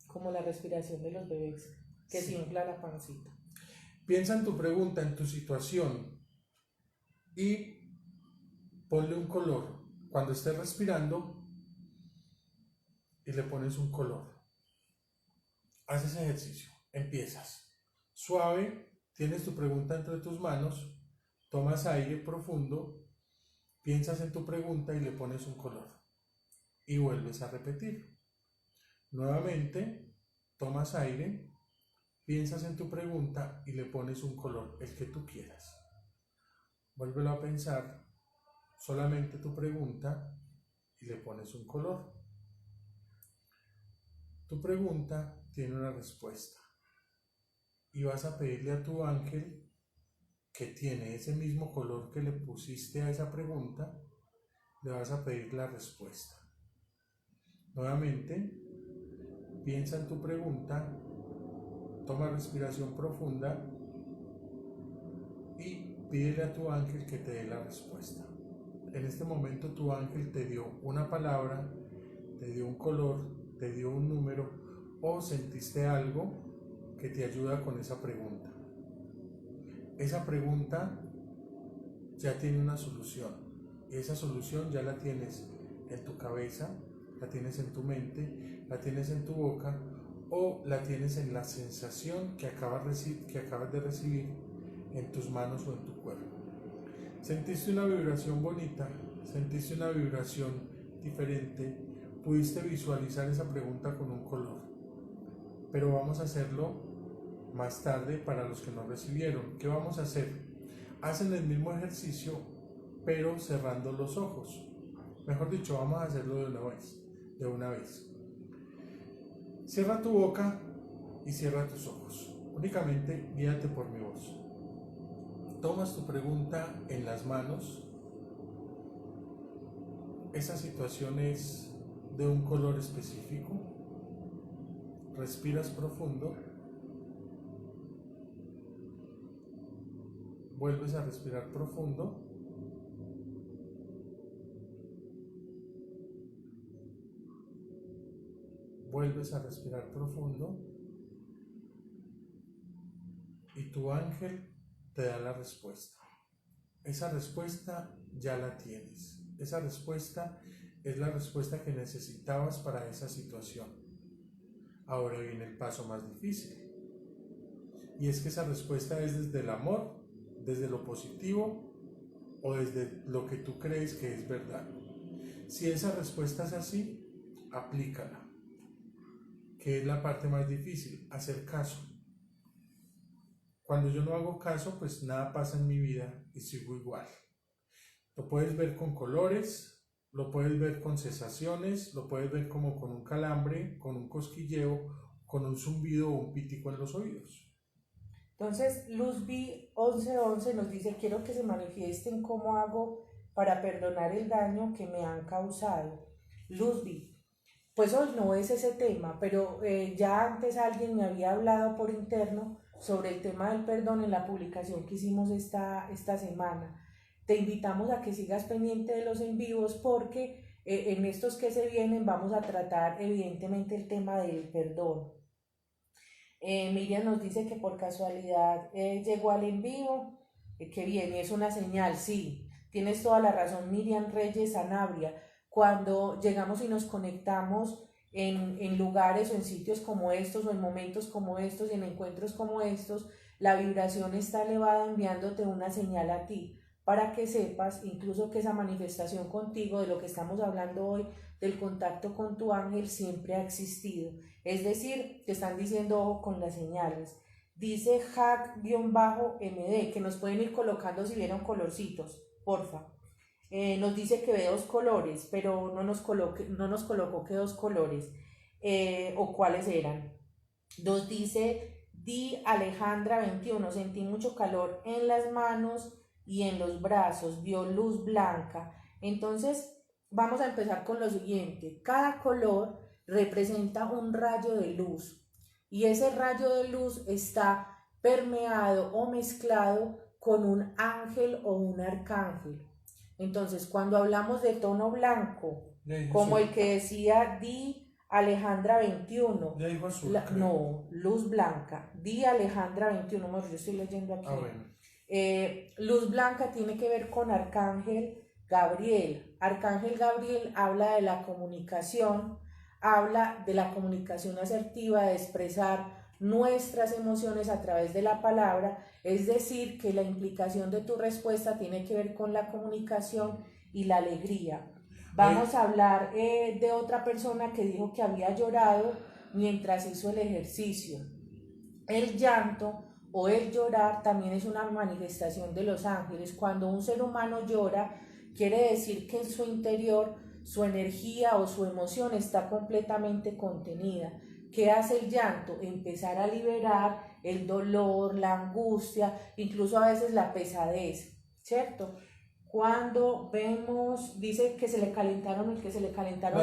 Como la respiración de los bebés, que Sí. se infla la pancita. Piensa en tu pregunta, en tu situación y ponle un color. Cuando estés respirando y le pones un color. Haz ese ejercicio. Empiezas. Suave, tienes tu pregunta entre tus manos, tomas aire profundo, piensas en tu pregunta y le pones un color. Y vuelves a repetir. Nuevamente, tomas aire, piensas en tu pregunta y le pones un color, el que tú quieras. Vuélvelo a pensar, solamente tu pregunta y le pones un color. Tu pregunta tiene una respuesta y vas a pedirle a tu ángel que tiene ese mismo color que le pusiste a esa pregunta, le vas a pedir la respuesta. Nuevamente, piensa en tu pregunta, toma respiración profunda y pídele a tu ángel que te dé la respuesta. En este momento tu ángel te dio una palabra, te dio un color, te dio un número o sentiste algo que te ayuda con esa pregunta. Esa pregunta ya tiene una solución y esa solución ya la tienes en tu cabeza, la tienes en tu mente, la tienes en tu boca o la tienes en la sensación que acabas de recibir en tus manos o en tu cuerpo. Sentiste una vibración bonita, sentiste una vibración diferente, pudiste visualizar esa pregunta con un color, pero vamos a hacerlo más tarde para los que no recibieron. ¿Qué vamos a hacer? Hacen el mismo ejercicio pero cerrando los ojos. Mejor dicho, vamos a hacerlo de una vez. Cierra tu boca y cierra tus ojos. Únicamente guíate por mi voz. Tomas tu pregunta en las manos. Esa situación es de un color específico. Respiras profundo. Vuelves a respirar profundo. Vuelves a respirar profundo. Y tu ángel te da la respuesta. Esa respuesta ya la tienes. Esa respuesta es la respuesta que necesitabas para esa situación. Ahora viene el paso más difícil. Y es que esa respuesta es desde el amor, desde lo positivo o desde lo que tú crees que es verdad. Si esa respuesta es así, aplícala. Que es la parte más difícil, hacer caso. Cuando yo no hago caso, pues nada pasa en mi vida y sigo igual. Lo puedes ver con colores, lo puedes ver con sensaciones, lo puedes ver como con un calambre, con un cosquilleo, con un zumbido o un pitico en los oídos. Entonces, Luzbi 1111 nos dice, quiero que se manifiesten cómo hago para perdonar el daño que me han causado. Luzbi, Pues hoy no es ese tema, pero ya antes alguien me había hablado por interno sobre el tema del perdón en la publicación que hicimos esta semana. Te invitamos a que sigas pendiente de los en vivos porque en estos que se vienen vamos a tratar evidentemente el tema del perdón. Miriam nos dice que por casualidad llegó al en vivo, que bien, y es una señal, sí, tienes toda la razón, Miriam Reyes Sanabria. Cuando llegamos y nos conectamos en lugares o en sitios como estos o en momentos como estos y en encuentros como estos, la vibración está elevada enviándote una señal a ti para que sepas incluso que esa manifestación contigo de lo que estamos hablando hoy, del contacto con tu ángel, siempre ha existido. Es decir, te están diciendo ojo con las señales. Dice hack-md que nos pueden ir colocando si vieron colorcitos, porfa. Nos dice que ve dos colores, pero no nos colocó que dos colores o cuáles eran. Nos dice Di Alejandra 21, sentí mucho calor en las manos y en los brazos, vio luz blanca. Entonces vamos a empezar con lo siguiente. Cada color representa un rayo de luz y ese rayo de luz está permeado o mezclado con un ángel o un arcángel. Entonces, cuando hablamos de tono blanco, como el que decía Di Alejandra 21, no, luz blanca, Di Alejandra 21, yo estoy leyendo aquí. Bueno. Luz blanca tiene que ver con Arcángel Gabriel. Arcángel Gabriel habla de la comunicación, habla de la comunicación asertiva, de expresar nuestras emociones a través de la palabra, es decir, que la implicación de tu respuesta tiene que ver con la comunicación y la alegría. Vamos a hablar de otra persona que dijo que había llorado mientras hizo el ejercicio. El llanto o el llorar también es una manifestación de los ángeles. Cuando un ser humano llora, quiere decir que en su interior su energía o su emoción está completamente contenida. ¿Qué hace el llanto? Empezar a liberar el dolor, la angustia, incluso a veces la pesadez, ¿cierto? Cuando vemos, dice que se le calentaron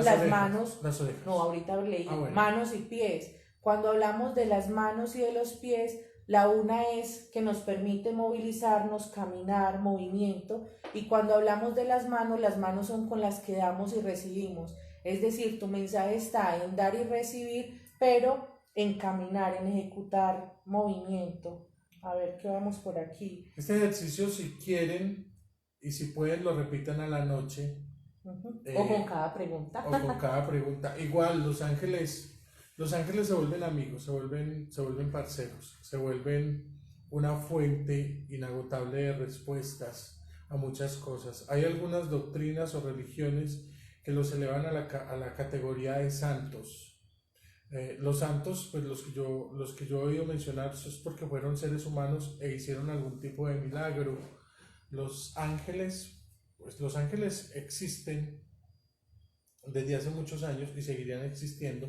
las manos, las orejas. No, ahorita leí, bueno. Manos y pies. Cuando hablamos de las manos y de los pies, la una es que nos permite movilizarnos, caminar, movimiento, y cuando hablamos de las manos son con las que damos y recibimos. Es decir, tu mensaje está en dar y recibir, pero en caminar, en ejecutar movimiento. A ver qué vamos por aquí. Este ejercicio, si quieren y si pueden, lo repitan a la noche. O con cada pregunta. O con cada pregunta. Igual, los ángeles se vuelven amigos, se vuelven parceros, se vuelven una fuente inagotable de respuestas a muchas cosas. Hay algunas doctrinas o religiones que los elevan a la categoría de santos. Los santos, pues los que yo he oído mencionar, es porque fueron seres humanos e hicieron algún tipo de milagro. Los ángeles existen desde hace muchos años y seguirían existiendo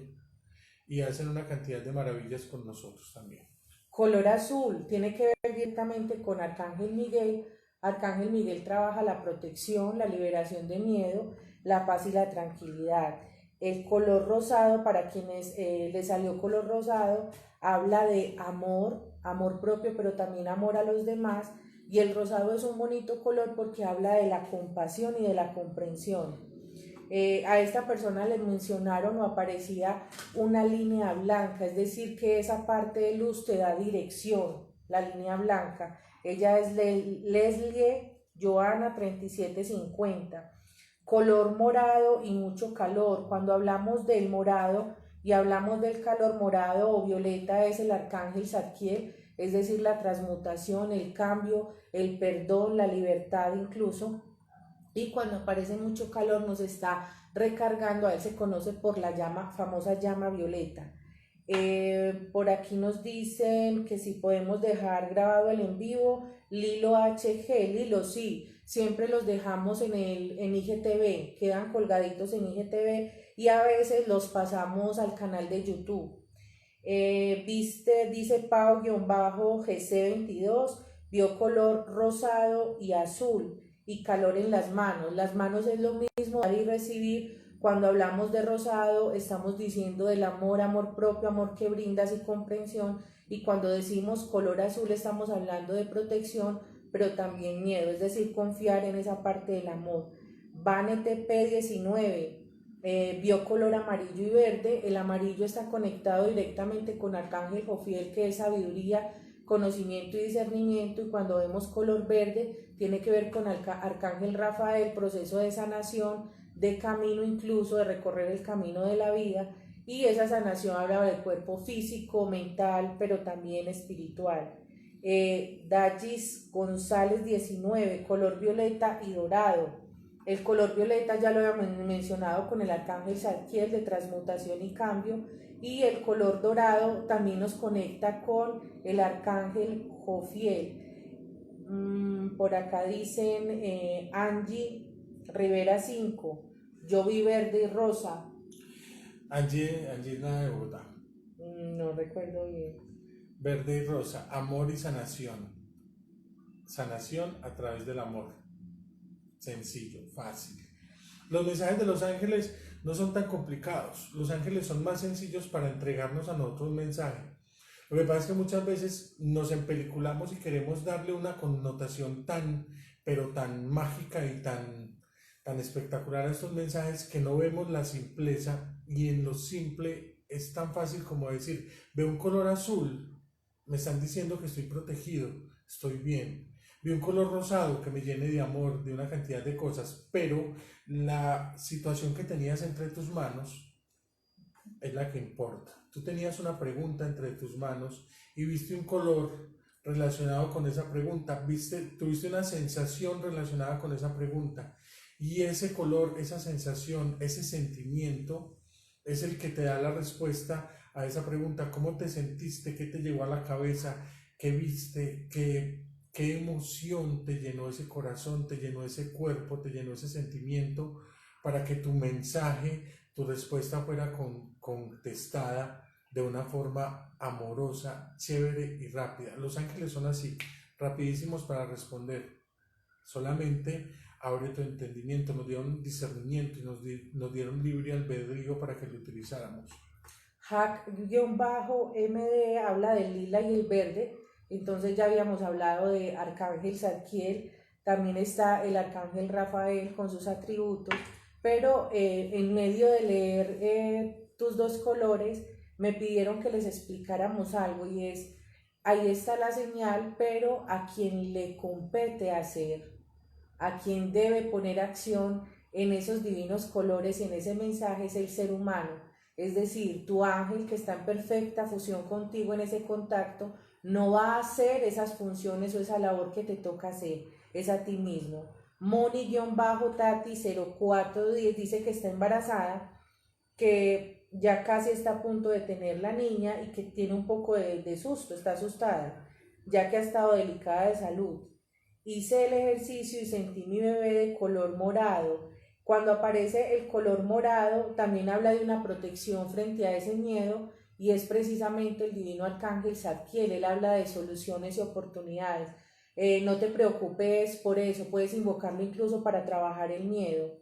y hacen una cantidad de maravillas con nosotros también. Color azul tiene que ver directamente con Arcángel Miguel. Arcángel Miguel trabaja la protección, la liberación de miedo, la paz y la tranquilidad. El color rosado, para quienes les salió color rosado, habla de amor propio, pero también amor a los demás. Y el rosado es un bonito color porque habla de la compasión y de la comprensión. A esta persona le mencionaron o aparecía una línea blanca, es decir, que esa parte de luz te da dirección, la línea blanca. Ella es Leslie Joana 3750. Color morado y mucho calor. Cuando hablamos del morado y hablamos del calor, morado o violeta es el arcángel Zadkiel, es decir, la transmutación, el cambio, el perdón, la libertad incluso. Y cuando aparece mucho calor nos está recargando, a él se conoce por la famosa llama violeta. Por aquí nos dicen que si podemos dejar grabado el en vivo, Lilo HG, Lilo sí, siempre los dejamos en IGTV, quedan colgaditos en IGTV y a veces los pasamos al canal de YouTube. Dice Pau-GC22, vio color rosado y azul y calor en las manos. Las manos es lo mismo, dar y recibir, Cuando hablamos de rosado, estamos diciendo del amor, amor propio, amor que brindas y comprensión. Y cuando decimos color azul, estamos hablando de protección, pero también miedo, es decir, confiar en esa parte del amor. Vane P19 vio color amarillo y verde. El amarillo está conectado directamente con Arcángel Jofiel, que es sabiduría, conocimiento y discernimiento, y cuando vemos color verde tiene que ver con Arcángel Rafael, proceso de sanación, de camino, incluso de recorrer el camino de la vida, y esa sanación habla del cuerpo físico, mental, pero también espiritual. Dagis González 19, color violeta y dorado. El color violeta ya lo habíamos mencionado con el arcángel Zadkiel de transmutación y cambio, y el color dorado también nos conecta con el arcángel Jofiel. Por acá dicen Angie Rivera 5, yo vi verde y rosa. Angie es la de Bogotá. No recuerdo bien. Verde y rosa, amor y sanación. Sanación a través del amor. Sencillo, fácil. Los mensajes de los ángeles no son tan complicados. Los ángeles son más sencillos para entregarnos a nosotros un mensaje. Lo que pasa es que muchas veces nos empeliculamos y queremos darle una connotación pero tan mágica y tan espectacular a estos mensajes, que no vemos la simpleza, y en lo simple es tan fácil como decir, veo un color azul, me están diciendo que estoy protegido, estoy bien. Vi un color rosado que me llene de amor, de una cantidad de cosas, pero la situación que tenías entre tus manos es la que importa. Tú tenías una pregunta entre tus manos y viste un color relacionado con esa pregunta, tuviste una sensación relacionada con esa pregunta, y ese color, esa sensación, ese sentimiento es el que te da la respuesta a esa pregunta. ¿Cómo te sentiste? ¿Qué te llegó a la cabeza? ¿Qué viste? ¿Qué emoción te llenó ese corazón, te llenó ese cuerpo, te llenó ese sentimiento, para que tu mensaje, tu respuesta fuera contestada de una forma amorosa, chévere y rápida? Los ángeles son así, rapidísimos para responder. Solamente abre tu entendimiento, nos dieron discernimiento y nos dieron libre albedrío para que lo utilizáramos. Hack-MD habla del lila y el verde. Entonces ya habíamos hablado de arcángel Zadkiel, también está el arcángel Rafael con sus atributos, pero en medio de leer tus dos colores me pidieron que les explicáramos algo, y es, ahí está la señal, pero a quien le compete hacer, a quien debe poner acción en esos divinos colores y en ese mensaje, es el ser humano. Es decir, tu ángel, que está en perfecta fusión contigo en ese contacto, no va a hacer esas funciones o esa labor que te toca hacer, es a ti mismo. Moni-Tati0410 dice que está embarazada, que ya casi está a punto de tener la niña y que tiene un poco de susto, está asustada, ya que ha estado delicada de salud. Hice el ejercicio y sentí mi bebé de color morado. Cuando aparece el color morado, también habla de una protección frente a ese miedo, y es precisamente el divino arcángel Zadkiel. Él habla de soluciones y oportunidades. No te preocupes por eso, puedes invocarlo incluso para trabajar el miedo.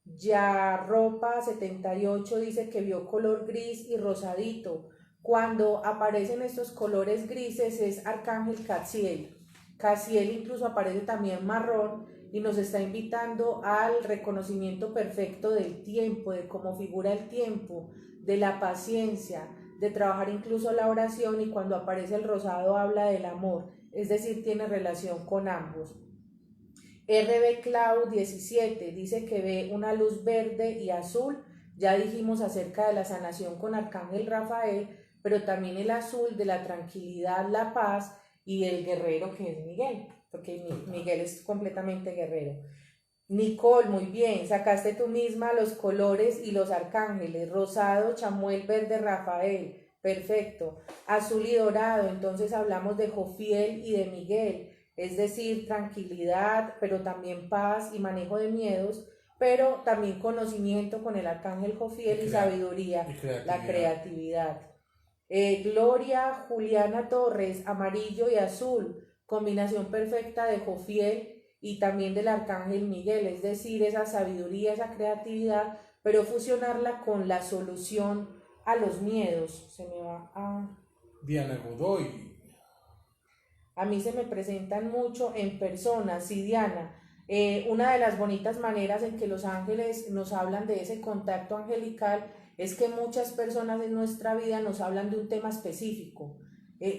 Ya Ropa 78 dice que vio color gris y rosadito. Cuando aparecen estos colores grises es arcángel Catsiel. Catsiel incluso aparece también marrón, y nos está invitando al reconocimiento perfecto del tiempo, de cómo figura el tiempo, de la paciencia, de trabajar incluso la oración, y cuando aparece el rosado habla del amor, es decir, tiene relación con ambos. RB Cloud 17 dice que ve una luz verde y azul. Ya dijimos acerca de la sanación con arcángel Rafael, pero también el azul de la tranquilidad, la paz, y el guerrero, que es Miguel, porque Miguel es completamente guerrero. Nicole, muy bien, sacaste tú misma los colores y los arcángeles: rosado, chamuel, verde, Rafael, perfecto. Azul y dorado, entonces hablamos de Jofiel y de Miguel, es decir, tranquilidad, pero también paz y manejo de miedos, pero también conocimiento con el arcángel Jofiel y sabiduría, la creatividad. Gloria Juliana Torres, amarillo y azul, combinación perfecta de Jofiel y también del arcángel Miguel, es decir, esa sabiduría, esa creatividad pero fusionarla con la solución a los miedos. Se me va a... Diana Godoy. A mí se me presentan mucho en personas, sí, Diana. Una de las bonitas maneras en que los ángeles nos hablan de ese contacto angelical es que muchas personas en nuestra vida nos hablan de un tema específico,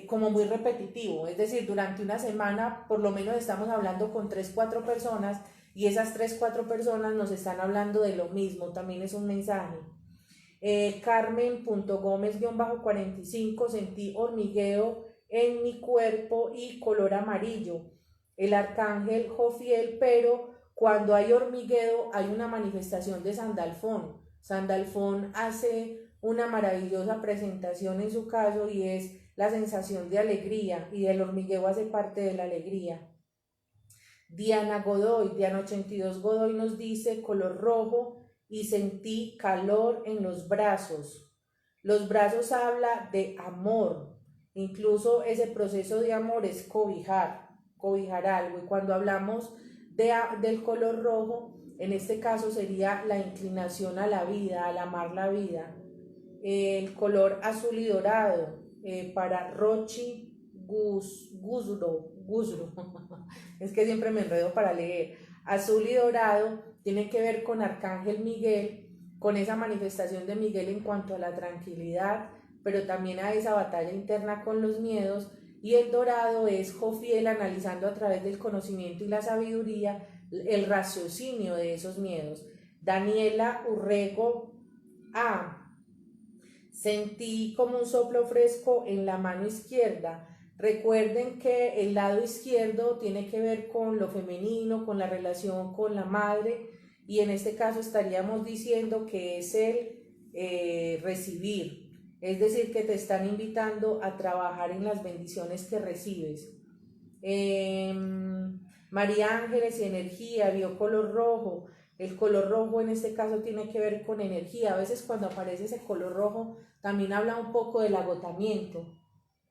como muy repetitivo. Es decir, durante una semana por lo menos estamos hablando con 3, 4 personas y esas 3, 4 personas nos están hablando de lo mismo. También es un mensaje. Carmen.gómez-45, sentí hormigueo en mi cuerpo y color amarillo. El arcángel Jofiel, pero cuando hay hormigueo hay una manifestación de Sandalfón. Sandalfón hace una maravillosa presentación en su caso y es la sensación de alegría, y el hormigueo hace parte de la alegría. Diana Godoy, Diana 82 Godoy nos dice color rojo y sentí calor en los brazos. Los brazos habla de amor, incluso ese proceso de amor es cobijar algo. Y cuando hablamos del color rojo, en este caso sería la inclinación a la vida, al amar la vida. El color azul y dorado para Rochi Guzro. Es que siempre me enredo para leer. Azul y dorado tiene que ver con Arcángel Miguel, con esa manifestación de Miguel en cuanto a la tranquilidad, pero también a esa batalla interna con los miedos. Y el dorado es Jofiel analizando a través del conocimiento y la sabiduría el raciocinio de esos miedos. Daniela Urrego sentí como un soplo fresco en la mano izquierda. Recuerden que el lado izquierdo tiene que ver con lo femenino, con la relación con la madre, y en este caso estaríamos diciendo que es el recibir, es decir, que te están invitando a trabajar en las bendiciones que recibes. María Ángeles y energía, vio color rojo. El color rojo en este caso tiene que ver con energía. A veces cuando aparece ese color rojo también habla un poco del agotamiento,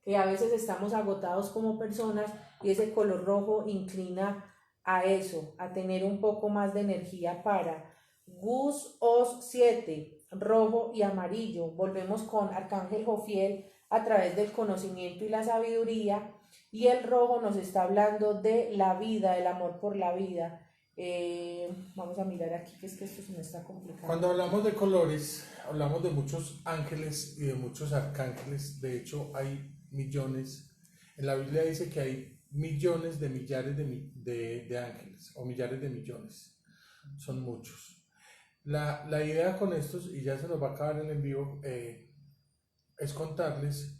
que a veces estamos agotados como personas y ese color rojo inclina a eso, a tener un poco más de energía para Gus Os 7, rojo y amarillo. Volvemos con Arcángel Jofiel a través del conocimiento y la sabiduría, y el rojo nos está hablando de la vida, del amor por la vida. Vamos a mirar aquí, que es que esto se me está complicando. Cuando hablamos de colores, hablamos de muchos ángeles y de muchos arcángeles. De hecho, hay millones. En la Biblia dice que hay millones de millares de ángeles, o millares de millones. Son muchos. La idea con estos, y ya se nos va a acabar el en vivo, es contarles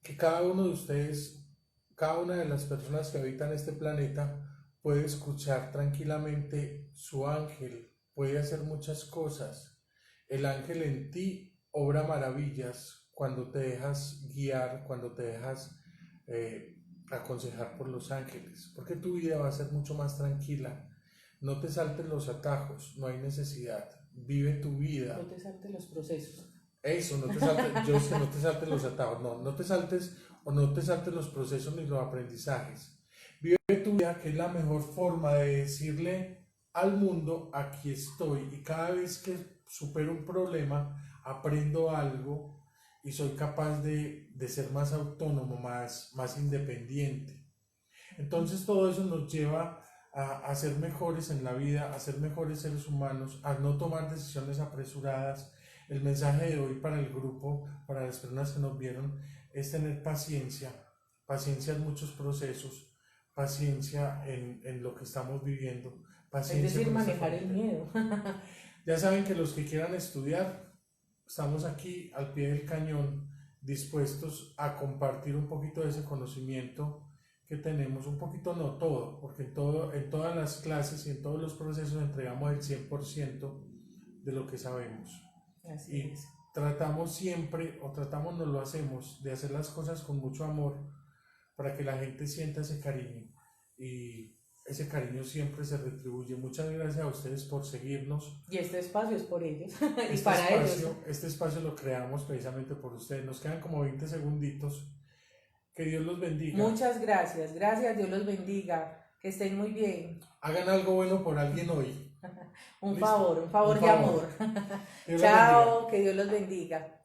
que cada uno de ustedes, cada una de las personas que habitan este planeta, puede escuchar tranquilamente su ángel, puede hacer muchas cosas. El ángel en ti obra maravillas cuando te dejas guiar, cuando te dejas aconsejar por los ángeles, porque tu vida va a ser mucho más tranquila. No te saltes los atajos, no hay necesidad. Vive tu vida. No te saltes los procesos. Eso, no te saltes, yo sé, no te saltes los atajos, no te saltes los procesos ni los aprendizajes. Vive tu vida, que es la mejor forma de decirle al mundo, aquí estoy, y cada vez que supero un problema, aprendo algo y soy capaz de ser más autónomo, más independiente. Entonces todo eso nos lleva a ser mejores en la vida, a ser mejores seres humanos, a no tomar decisiones apresuradas. El mensaje de hoy para el grupo, para las personas que nos vieron, es tener paciencia en muchos procesos, paciencia en lo que estamos viviendo, paciencia, es decir, manejar el miedo. Ya saben que los que quieran estudiar, estamos aquí al pie del cañón, dispuestos a compartir un poquito de ese conocimiento que tenemos, un poquito no todo, porque en todas las clases y en todos los procesos entregamos el 100% de lo que sabemos. Así es. Tratamos siempre, nos lo hacemos, de hacer las cosas con mucho amor para que la gente sienta ese cariño, y ese cariño siempre se retribuye. Muchas gracias a ustedes por seguirnos. Y este espacio es por ellos y para ellos. Este espacio lo creamos precisamente por ustedes. Nos quedan como 20 segunditos. Que Dios los bendiga. Muchas gracias, Dios los bendiga, que estén muy bien. Hagan algo bueno por alguien hoy. Un Listo. favor, un favor Un de favor. amor. Dios los bendiga. Chao, que Dios los bendiga.